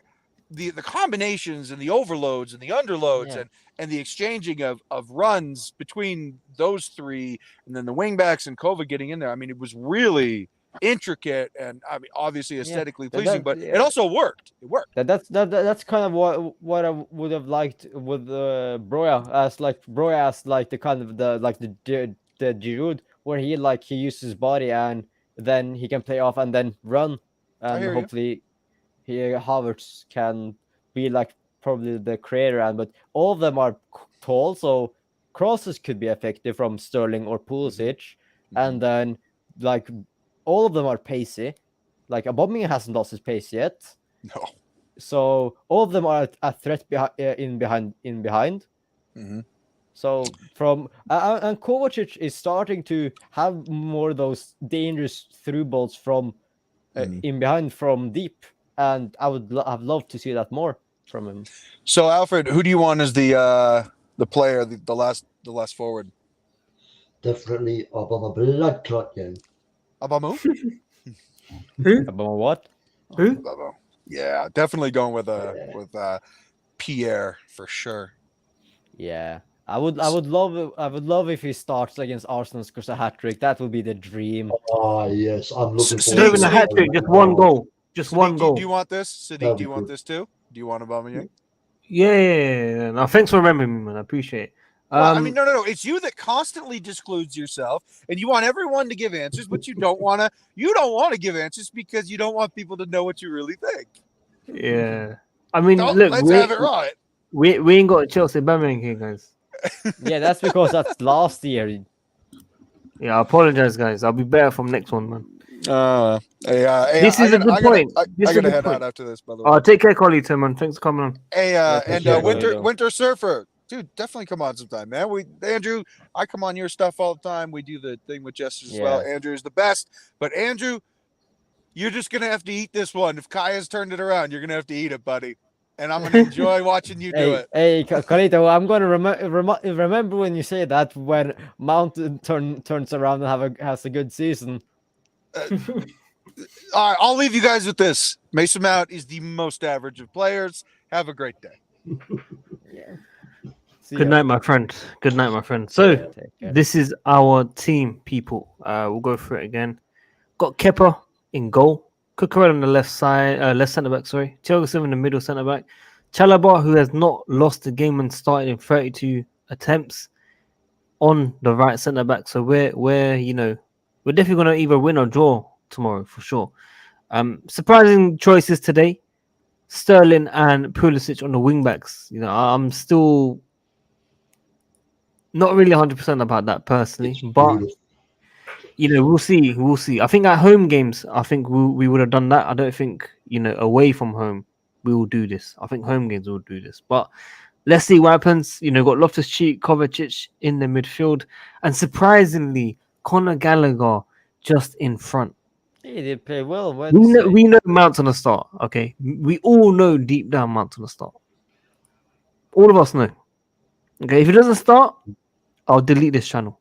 the combinations and the overloads and the underloads Yeah. and the exchanging of runs between those three, and then the wingbacks and Kova getting in there. I mean, it was really intricate and I mean, obviously aesthetically that- pleasing, but yeah. it also worked. It worked. that's kind of what I would have liked with Broja as the kind of the Giroud, where he uses his body and then he can play off and then run, and hear you. hopefully Havertz can be like probably the creator, but all of them are tall, so crosses could be effective from Sterling or Pulisic, and then like all of them are pacey. Like Aubameyang hasn't lost his pace yet. No. So all of them are a threat in behind. Mhm. So from and Kovacic is starting to have more of those dangerous through balls from in behind from deep, and I would have loved to see that more from him. So Alfred, who do you want as the player, the last forward? Definitely Obama blood clot gang. Abamu? About what? Who? Abamu. Yeah, definitely going with Pierre for sure. Yeah, I would love if he starts against Arsenal, scores a hat trick. That would be the dream. Ah, yes, I'm looking So forward Not even a hat trick, just one goal. Just one Sadiq, goal. do you want this? Sadiq, That'd do be you want good. this too? Do you want Aubameyang? Yeah. No, thanks for remembering me, man. I appreciate it. Well, I mean, no. It's you that constantly discludes yourself, and you want everyone to give answers, but you don't want to. You don't want to give answers because you don't want people to know what you really think. Yeah. I mean, No, look, let's have it right. we ain't got a Chelsea Birmingham here, guys. Yeah, that's because that's last year. Yeah, I apologize, guys. I'll be better from next one, man. This is a good point. I This is gotta a good head point. out after this, by the way. Take care, Collie, man. Thanks for coming on. Hey, and sure, Winter buddy. Surfer, dude, definitely come on sometime, man. Andrew, I come on your stuff all the time. We do the thing with Jesters as well. Andrew's the best, but Andrew, you're just gonna have to eat this one. If Kaya's turned it around, you're gonna have to eat it, buddy. And I'm gonna enjoy watching you do it. Hey, Carlito, I'm gonna remember when you say that when Mountain turns around and has a good season. All right, I'll leave you guys with this. Mason Mount is the most average of players. Have a great day. Good night, my friend. Good night, my friend. So, Take care. this is our team, people. We'll go through it again. Got Kepa in goal. Cucurella on the left side, left centre back. Sorry, Thiago Silva in the middle centre back. Chalobah, who has not lost a game and started in 32 attempts, on the right centre back. So we're definitely gonna either win or draw tomorrow for sure. Surprising choices today. Sterling and Pulisic on the wing backs. I'm still not really 100% about that personally, but we'll see. We'll see. I think at home games, we would have done that. I don't think away from home we will do this. I think home games will do this, but let's see what happens. Got Loftus-Cheek, Kovacic in the midfield, and surprisingly, Conor Gallagher just in front. He did play well. We know Mount's on the start. Okay, we all know deep down Mount's on the start. All of us know. Okay, if he doesn't start, I'll delete this channel.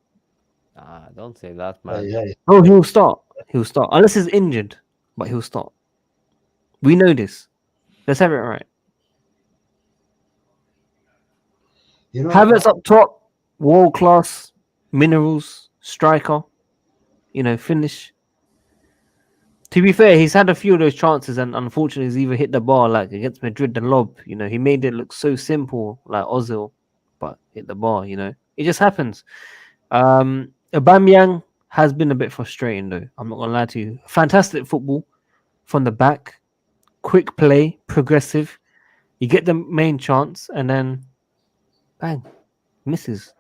Don't say that, man. Hey, Oh, he'll start. He'll start unless he's injured, but he'll start. We know this. Let's have it right. Havertz up top, world class, minerals, striker. Finish. To be fair, he's had a few of those chances, and unfortunately, he's either hit the bar like against Madrid, the lob. He made it look so simple, like Ozil, but hit the bar. It just happens. Aubameyang has been a bit frustrating, though. I'm not gonna lie to you. Fantastic football from the back, quick play, progressive. You get the main chance, and then bang, misses.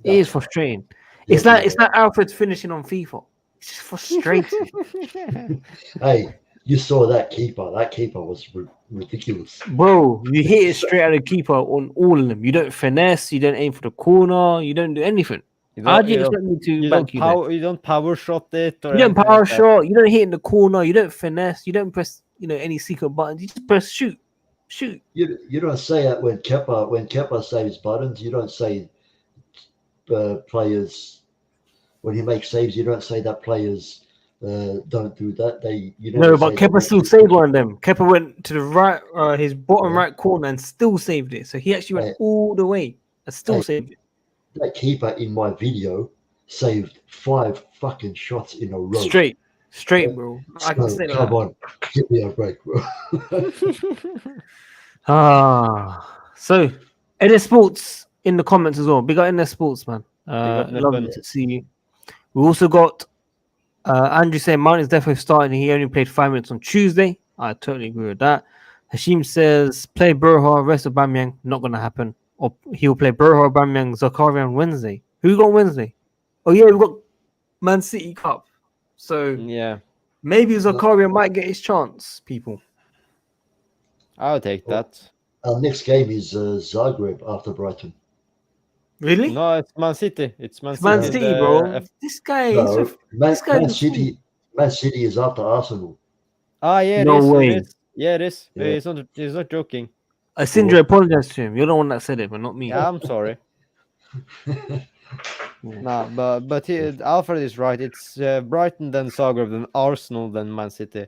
It is frustrating. It's like Alfred's finishing on FIFA. It's just frustrating. Hey, you saw that keeper. That keeper was ridiculous. Bro, you hit it straight at the keeper on all of them. You don't finesse, you don't aim for the corner, you don't do anything. How do you expect me to back you there? You don't power shot it. Or You don't power shot, you don't hit in the corner, you don't finesse, you don't press any secret buttons, you just press shoot. You don't say that when Kepa saves buttons. You don't say players when he makes saves. You don't say that players don't do that. But Kepa still saved one of them. Kepa went to the right, his bottom right corner, and still saved it. So he actually went all the way and still saved it. That keeper in my video saved 5 fucking shots in a row. Straight, bro. I can say come on, give me a break, bro. So NS Sports in the comments as well. Big up NS Sports, man. Lovely to see you. We also got Andrew saying Mount is definitely starting. He only played 5 minutes on Tuesday. I totally agree with that. Hashim says play Broha, rest of Aubameyang. Not going to happen. Or he'll play Broha, Aubameyang, Zakaria on Wednesday. Who got Wednesday? Oh yeah, we've got Man City Cup. So yeah, maybe Zakaria might get his chance, people. I'll take that. Our next game is Zagreb after Brighton. Really? No, it's Man City. It's Man City, bro. This guy is... Man City is after Arsenal. Yeah, no way. It is. Yeah, it is. Yeah. He's not joking. Sindri, apologize to him. You're the one that said it, but not me. Yeah, I'm sorry. But Alfred is right. It's Brighton, then Zagreb, then Arsenal, then Man City.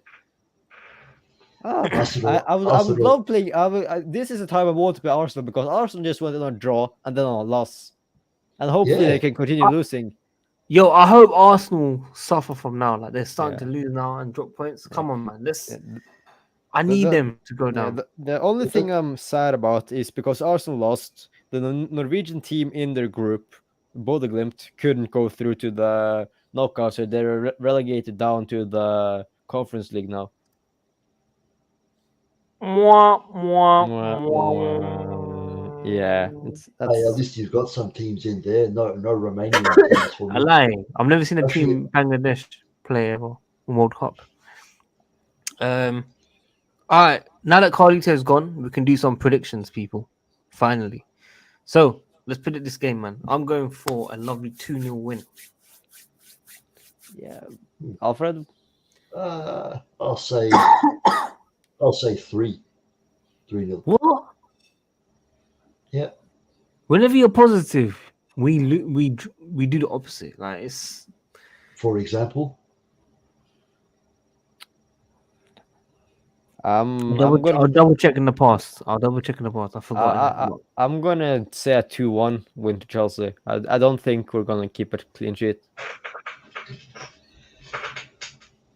I would love playing. This is the time I want to play Arsenal because Arsenal just went on a draw and then on a loss, and hopefully they can continue losing. Yo, I hope Arsenal suffer from now. Like they're starting to lose now and drop points. Come on, man. I need the- them to go Yeah, down. the only thing I'm sad about is because Arsenal lost, the Norwegian team in their group, Bodø/Glimt, couldn't go through to the knockouts, so they're relegated down to the Conference League now. Mwah, mwah, Mwah, mwah. mwah. Yeah, Hey, at that's least you've got some teams in there. No Romanian teams for I me. lie. I've never seen a Actually- team Bangladesh play ever in World Cup. All right. Now that Carlito is gone, we can do some predictions, people. Finally. So let's predict this game, man. I'm going for a lovely 2-0 win. yeah. Alfred, I'll say 3-0. What? Yeah. Whenever you're positive, we do the opposite. Like it's For example, I'm I'll gonna double check in the past. I forgot. I'm gonna say a 2-1 win to Chelsea. I don't think we're gonna keep a clean sheet.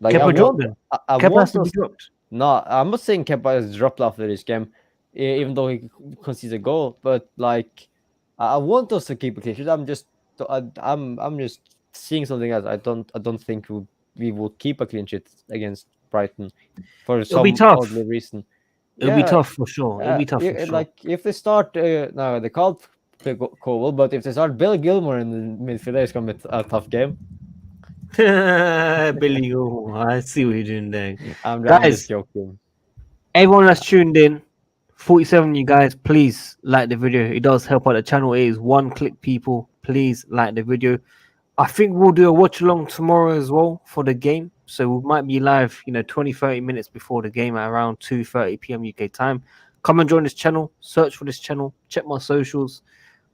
Like Kepa I dropped want, then. I Kepa has want to be us. dropped. No, I'm not saying Kepa has dropped after this game, even though he concedes a goal. But like, I want us to keep a clean sheet. I'm just seeing something else. I don't think we will keep a clean sheet against Brighton for It'll be some tough. oddly reason. It'll be tough for sure. It'll be tough for sure. Like if they start, no, they can't play Cole, but if they start Bill Gilmore in the midfield, it's gonna be a tough game. Billy, I see what you're doing there. I'm Guys, just joking. Everyone that's tuned in, 47 you guys, please like the video. It does help out the channel. It is one click, people. Please like the video. I think we'll do a watch along tomorrow as well for the game. So we might be live, 20-30 minutes before the game at around 2:30 p.m. UK time. Come and join this channel. Search for this channel. Check my socials.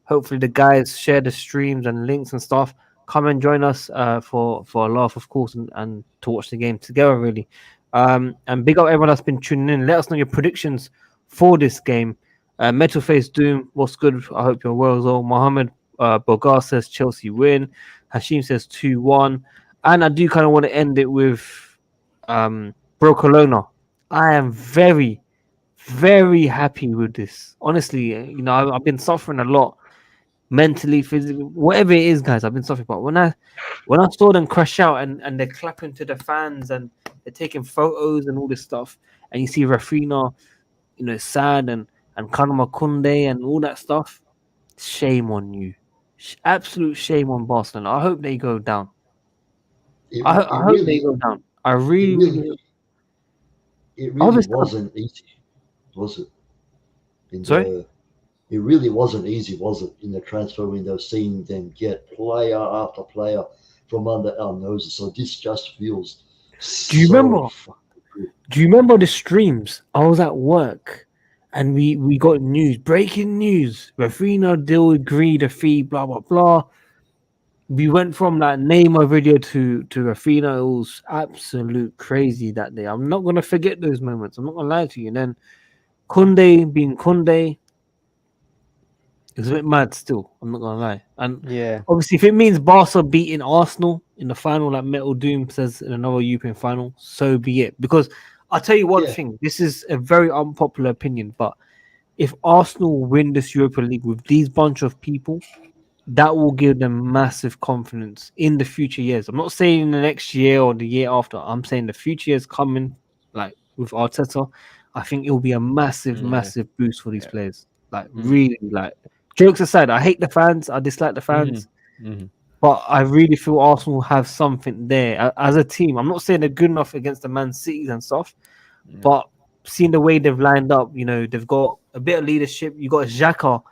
Hopefully the guys share the streams and links and stuff. Come and join us for a laugh, of course, and to watch the game together, really. And big up everyone that's been tuning in. Let us know your predictions for this game. Metal Face Doom, what's good? I hope you're well as well. Mohammed Bogar says Chelsea win. Hashim says 2-1. And I do kind of want to end it with Brocolona. I am very, very happy with this. Honestly, I've been suffering a lot mentally, physically, whatever it is, guys. I've been suffering. But when I saw them crash out and they're clapping to the fans and they're taking photos and all this stuff, and you see Rafinha, sad and Conor Kunde and all that stuff, shame on you. Absolute shame on Barcelona. I hope they go down. I hope they go down. I really it really Obviously- wasn't easy, was it? Sorry? It really wasn't easy, was it, in the transfer window, seeing them get player after player from under our noses. So this just feels. Do you so remember? fucking good. Do you remember the streams? I was at work and we got news, breaking news. Rafinha deal agreed a fee, blah blah blah. We went from that Neymar video to Rafinha. It was absolute crazy that day. I'm not gonna forget those moments. I'm not gonna lie to you. And then Kunde being Kunde, it's a bit mad still. I'm not gonna lie. And Yeah. obviously, if it means Barca beating Arsenal in the final, like Metal Doom says in another European final, so be it. Because I'll tell you one Yeah. thing. This is a very unpopular opinion, but if Arsenal win this Europa League with these bunch of people, that will give them massive confidence in the future years. I'm not saying in the next year or the year after. I'm saying the future years coming, like with Arteta, I think it will be a massive, massive boost for these players. Like really, like jokes aside, I hate the fans. I dislike the fans. But I really feel Arsenal have something there as a team. I'm not saying they're good enough against the Man Cities and stuff, but seeing the way they've lined up, they've got a bit of leadership. You got Xhaka,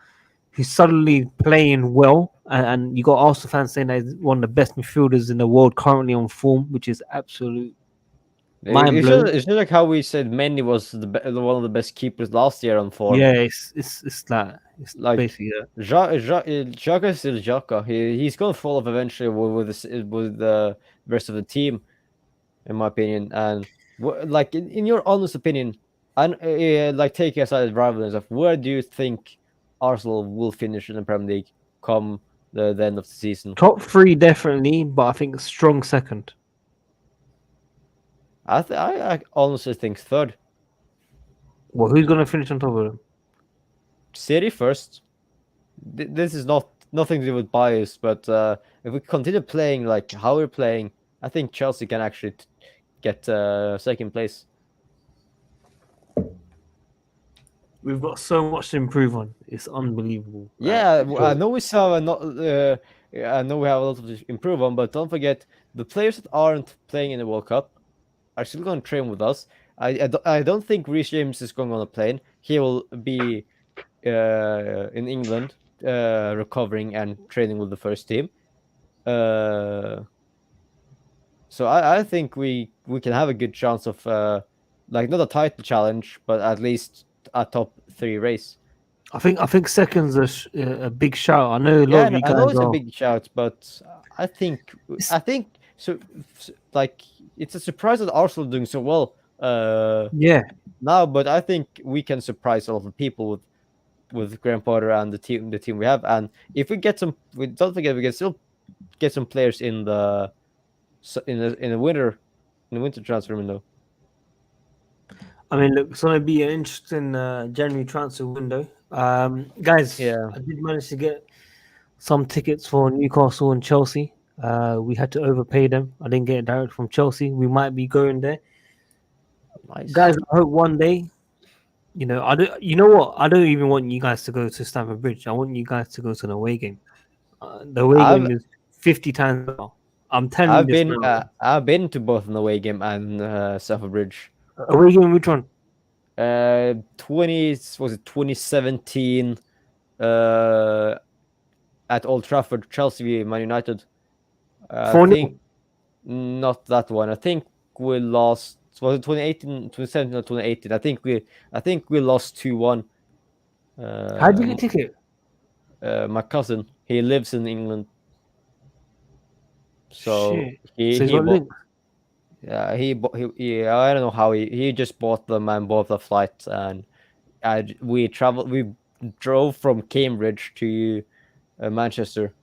who's suddenly playing well, and you got Arsenal fans saying that he's one of the best midfielders in the world currently on form, which is absolute mind blowing. It's just like how we said Mendy was one of the best keepers last year on form. Yeah, it's like basically Xhaka is still Xhaka. He's gonna fall off eventually with the rest of the team, in my opinion. And like in your honest opinion, and like taking aside the rivalry and stuff, where do you think Arsenal will finish in the Premier League come the end of the season? top 3 definitely, but I think strong second. I honestly think third. Well, who's gonna finish on top of them? City first. This is nothing to do with bias, but if we continue playing like how we're playing, I think Chelsea can actually get second place. We've got so much to improve on. It's unbelievable. Yeah, I know we have a not. I know we have a lot to improve on, but don't forget the players that aren't playing in the World Cup are still going to train with us. I don't think Reece James is going on a plane. He will be in England, recovering and training with the first team. So I think we can have a good chance of like not a title challenge, but at least a top 3 race. I think second's a big shout. I know a lot of you I guys know it's are. a big shout, but I think so. Like it's a surprise that Arsenal are doing so well. Yeah, Now, but I think we can surprise a lot of people with Graham Potter and the team we have. And if we get some, don't forget we can still get some players in the winter transfer window. I mean, look, it's gonna be an interesting January transfer window. Guys, Yeah. I did manage to get some tickets for Newcastle and Chelsea. We had to overpay them. I didn't get it direct from Chelsea. We might be going there. Nice. Guys, I hope one day, you know, you know what? I don't even want you guys to go to Stamford Bridge. I want you guys to go to an away game. The away game is 50 times better. I'm telling you this now. I've been to both an away game and Stamford Bridge. Away game, which one? 2017 at Old Trafford, Chelsea Man United. I 4-0? think not that one. I think we lost. Was it 2018, 2017 or 2018? I think we lost 2-1. How did you get a ticket? My cousin, he lives in England, so Shit. he So he's got bought, links. yeah, he I don't know how he just bought them and bought the flight, and we drove from Cambridge to Manchester,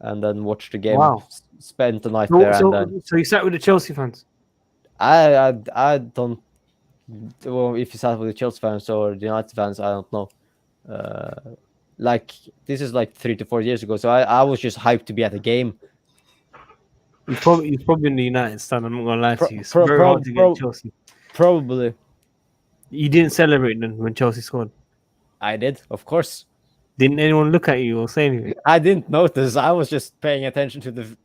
and then watched the game. Wow. Spent the night there, and then So you sat with the Chelsea fans? I don't. Well, if you sat with the Chelsea fans or the United fans, I don't know. Like this is like 3 to 4 years ago, so I was just hyped to be at the game. He's probably in the United stand. I'm not gonna lie to you. It's very hard to get Chelsea. Probably. You didn't celebrate then when Chelsea scored. I did, of course. Didn't anyone look at you or say anything? I didn't notice. I was just paying attention to the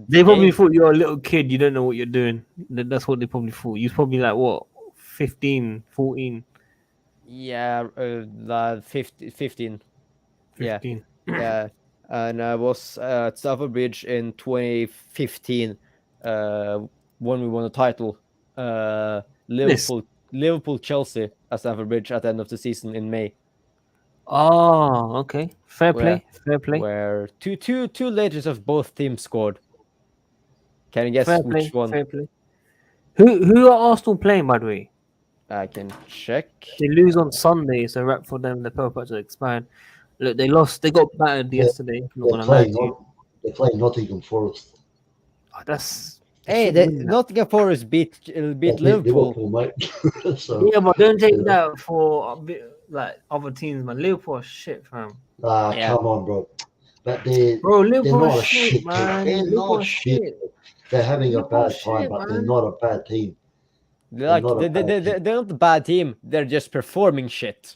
They probably game. thought you're a little kid. You don't know what you're doing. That's what they probably thought. You're probably like what, 15, 14. Yeah, 15. Yeah, 15. yeah. And I was at Stamford Bridge in 2015 when we won the title. Liverpool Chelsea at Stamford Bridge at the end of the season in May. Oh, okay. Fair play. Where two legends of both teams scored. Can you guess which one? Fair play. Who are Arsenal playing, by the way? I can check. They lose on Sunday, so wrap for them. The Pearl Patch are expired. Look, they lost. They got battered yesterday. They're playing Nottingham Forest. Oh, that's Hey, Nottingham Forest beat Liverpool. mate. So, yeah, but don't take that for a bit like other teams, man. Liverpool are shit, fam. Come on, bro. But Liverpool they're not a shit, shit man. team. They're Liverpool not shit. shit. They're having a Liverpool bad time, shit, but man. they're not a bad team. They're not a bad team. They're just performing shit.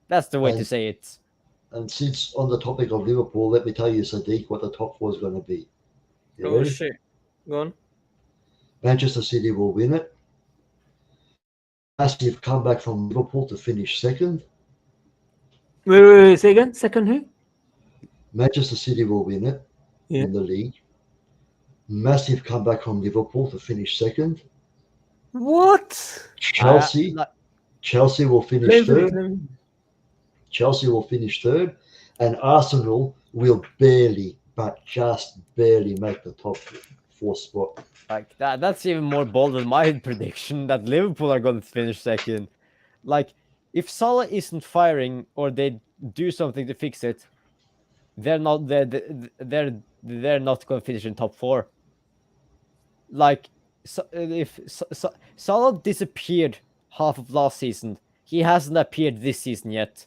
That's the way to And- say it. And since on the topic of Liverpool, let me tell you, Sadiq, what the top four is going to be. You ready? Shit. Go on. Manchester City will win it. Massive comeback from Liverpool to finish second. Wait, say again. Second who? Manchester City will win it in the league. Massive comeback from Liverpool to finish second. What? Chelsea will finish third. Chelsea will finish third, and Arsenal will barely, but just barely make the top four spot. Like that's even more bold than my prediction that Liverpool are going to finish second. Like if Salah isn't firing or they do something to fix it, they're not not going to finish in top four. Like if Salah disappeared half of last season, he hasn't appeared this season yet,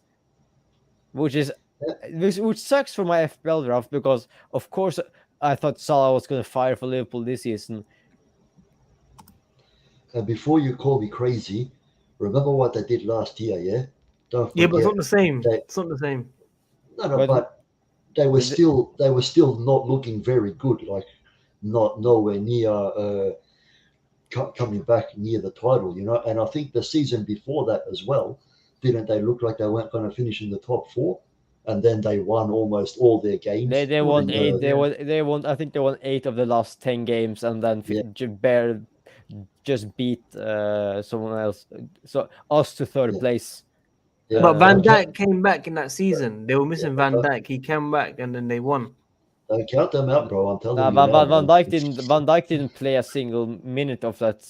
which sucks for my FPL draft because of course I thought Salah was going to fire for Liverpool this season. And before you call me crazy, remember what they did last year, yeah? Don't forget. Yeah, but it's not the same. They, It's not the same. no, but they were still not looking very good. Like nowhere near coming back near the title, you know. And I think the season before that as well, didn't they look like they weren't going to finish in the top 4? And then they won almost all their games. They won 8. They won. I think they won 8 of the last 10 games, and then just beat someone else. So us to third place. Yeah, But Van Dijk came back in that season. They were missing Van but- Dijk. He came back and then they won. Don't count them out, bro. I'm telling Nah, you. but now, Van man. Dijk didn't play a single minute of that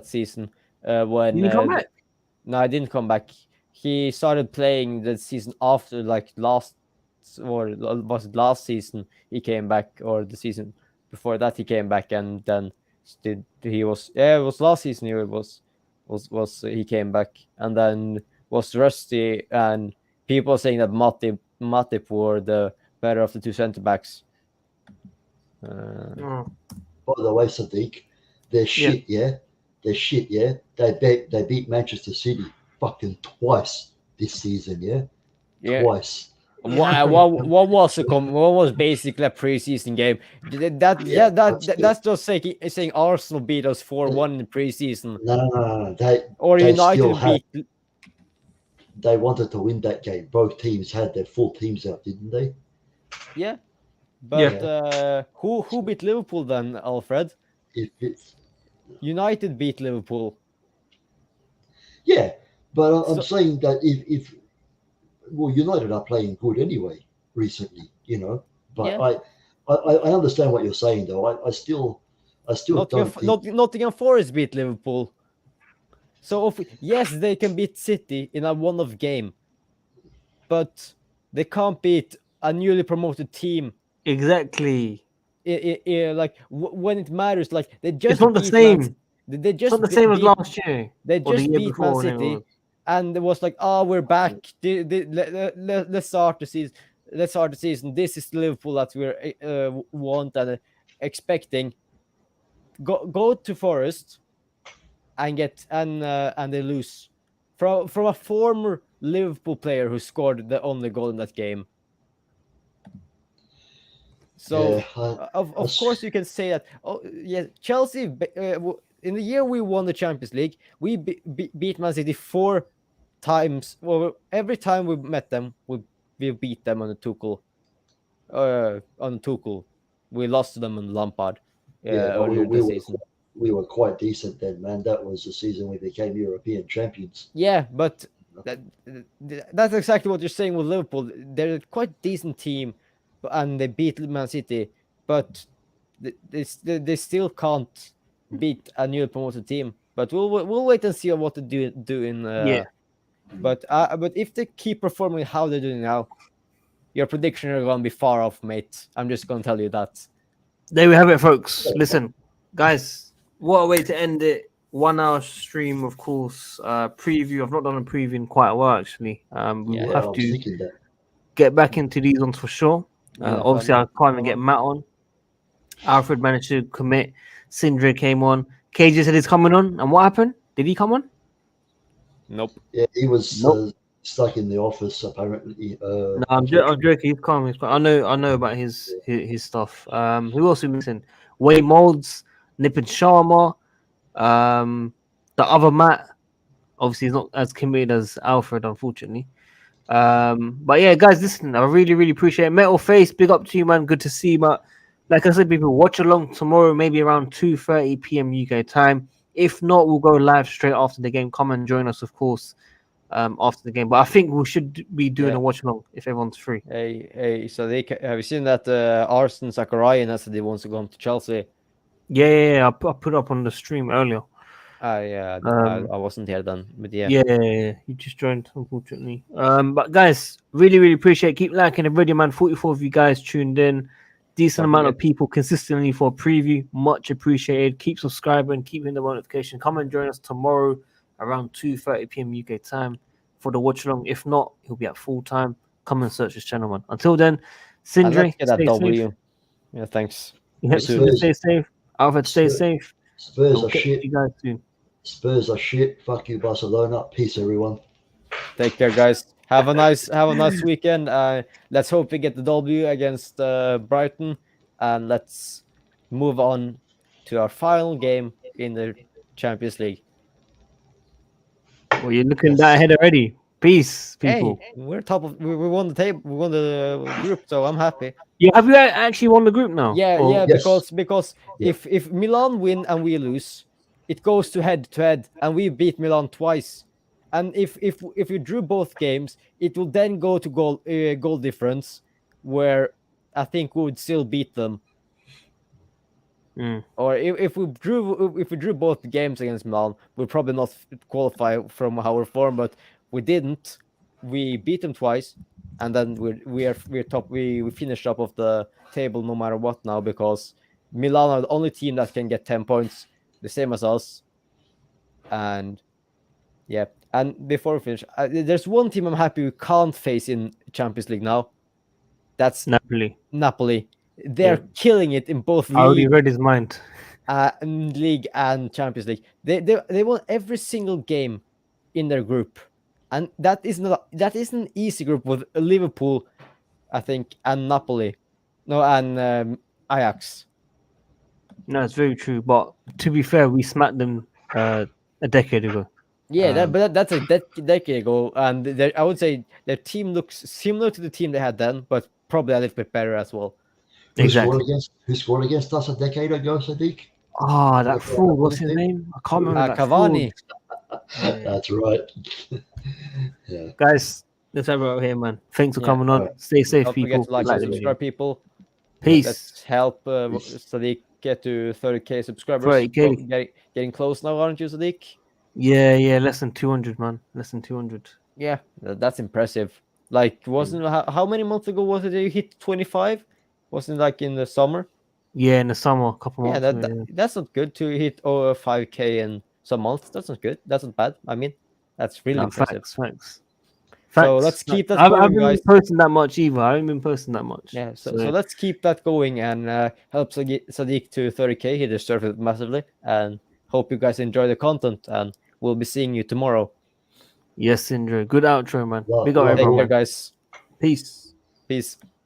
season. When Did he come back? No, I didn't come back. He started playing the season after, like was it last season he came back, or the season before that he came back, and then it was last season he came back, and then was rusty, and people saying that Matip were the better of the 2 centre backs. Oh. By the way, Sadiq, they're shit, yeah? They're shit, yeah? They beat Manchester City fucking twice this season, yeah? Yeah. Twice. What was basically a preseason game. That's just saying Arsenal beat us 4-1 in the preseason. No. Or They United still beat. They wanted to win that game. Both teams had their full teams out, didn't they? Yeah. But who beat Liverpool then, Alfred? If it's United beat Liverpool. yeah, but I'm So- saying that if United are playing good anyway recently, you know. But Yeah. I understand what you're saying though. I still don't think Nottingham Forest beat Liverpool. So yes, they can beat City in a one-off game, but they can't beat a newly promoted team. Exactly. Like when it matters, like they just It's not the beat same. They It's just not the same as beat- last year. They or the just year beat before, Man whatever it City, was. and it was like, oh, we're back. Let's start the season. Let's start the season. This is Liverpool that we're want and expecting. Go to Forest and they lose from a former Liverpool player who scored the only goal in that game. So Yeah, of course you can say that. Oh yeah, Chelsea in the year we won the Champions League, we beat Man City 4 times. Well, every time we met them, we beat them on the Tuchel. We lost to them on Lampard. but Earlier this season. we were quite decent then, man. That was the season we became European champions. Yeah, but that's exactly what you're saying with Liverpool. They're a quite decent team, and they beat Man City, but they still can't beat a newly promoted team. But we'll wait and see what to do in. Yeah. But if they keep performing how they're doing now, your prediction are going to be far off, mate. I'm just going to tell you that. There we have it, folks. Listen, guys, what a way to end it. 1 hour stream, of course. Preview. I've not done a preview in quite a while, actually. We will I have was to thinking that. get back into these ones for sure. Yeah, Obviously, I fun. can't even get Matt on. Alfred managed to commit. Sindre came on. KJ said he's coming on. And what happened? Did he come on? Nope. Yeah, he was Nope. stuck in the office apparently. No, I'm joking. He's coming. I know about his stuff. Who else are we missing? Wayne Molds, Nipin Sharma, the other Matt. Obviously, he's not as committed as Alfred, unfortunately. But yeah, guys, listen, I really appreciate it. Metal Face, big up to you, man. Good to see you, but like I said, people, watch along tomorrow, maybe around 2:30 p.m. UK time. If not, we'll go live straight after the game. Come and join us, of course, after the game. But I think we should be doing a watch along if everyone's free. Hey, so have you seen that Arsene Zakarian has said he wants to go to Chelsea? Yeah. I put up on the stream earlier. I wasn't here then, but yeah. Yeah, you just joined, unfortunately. But guys, really appreciate it. Keep liking the video, man. 44 of you guys tuned in. Decent amount of people consistently for a preview. Much appreciated. Keep subscribing, keep hitting the notification. Come and join us tomorrow around 2:30 p.m. UK time for the watch along. If not, he'll be at full time. Come and search his channel, man. Until then, And Sindri, let's get that stay W. safe. Yeah, thanks. Yeah, You too. Sindri, stay safe. Alfred, stay Spurs- safe. Spurs We'll are catch shit. you guys soon. Spurs are shit. Fuck you, Barcelona. Peace, everyone. Take care, guys. Have a nice weekend. Let's hope we get the W against Brighton, and let's move on to our final game in the Champions League. Well, you're looking Yes. that ahead already. Peace, people. Hey, we're top of. We won the table. We won the group, so I'm happy. Yeah, have you actually won the group now? Yeah, Or- yeah. Yes. Because Yeah. if Milan win and we lose, it goes to head, and we beat Milan twice. And if we drew both games, it will then go to goal difference, where I think we would still beat them. Mm. Or if we drew both games against Milan, we'd probably not qualify from our form. But we didn't. We beat them twice, and then we're top. We finished top of the table no matter what now, because Milan are the only team that can get 10 points, the same as us. And yeah, and before we finish, there's one team I'm happy we can't face in Champions League now. That's Napoli. Napoli. They're killing it in both I already league, read his mind. league and Champions League. They won every single game in their group, and that isn't an easy group with Liverpool, I think, and Napoli, no, and Ajax. No, it's very true. But to be fair, we smacked them a decade ago. Yeah, that's a decade ago, and I would say their team looks similar to the team they had then, but probably a little bit better as well. Who scored Exactly. against us a decade ago, Sadiq? Ah, that Yeah, fraud. What's his Napoli. name? I can't remember that Cavani. fraud. That's right. Yeah. Guys, let's have it out here, man. Thanks for Yeah. coming on. Alright. Stay safe, Don't people. forget to like Like and the video. subscribe, people. Peace. Let's help Peace. Sadiq get to 30k subscribers. 30K. Getting close now, aren't you, Sadiq? Yeah, less than 200, man. Less than 200. Yeah, that's impressive. Like, wasn't how many months ago was it that you hit 25? Wasn't it like in the summer? Yeah, in the summer, a couple Yeah, months ago. that's not good to hit 5k in some months. That's not good. That's not bad. I mean, that's really No, impressive. facts. So let's keep that I going, haven't guys. been posting that much either. I haven't been posting that much. Yeah, so let's keep that going and help Sadiq to 30k. He deserves it massively. And hope you guys enjoy the content. And we'll be seeing you tomorrow. Yes, Indra. Good outro, man. Love- Big up love Take everyone. care, guys. Peace. Peace.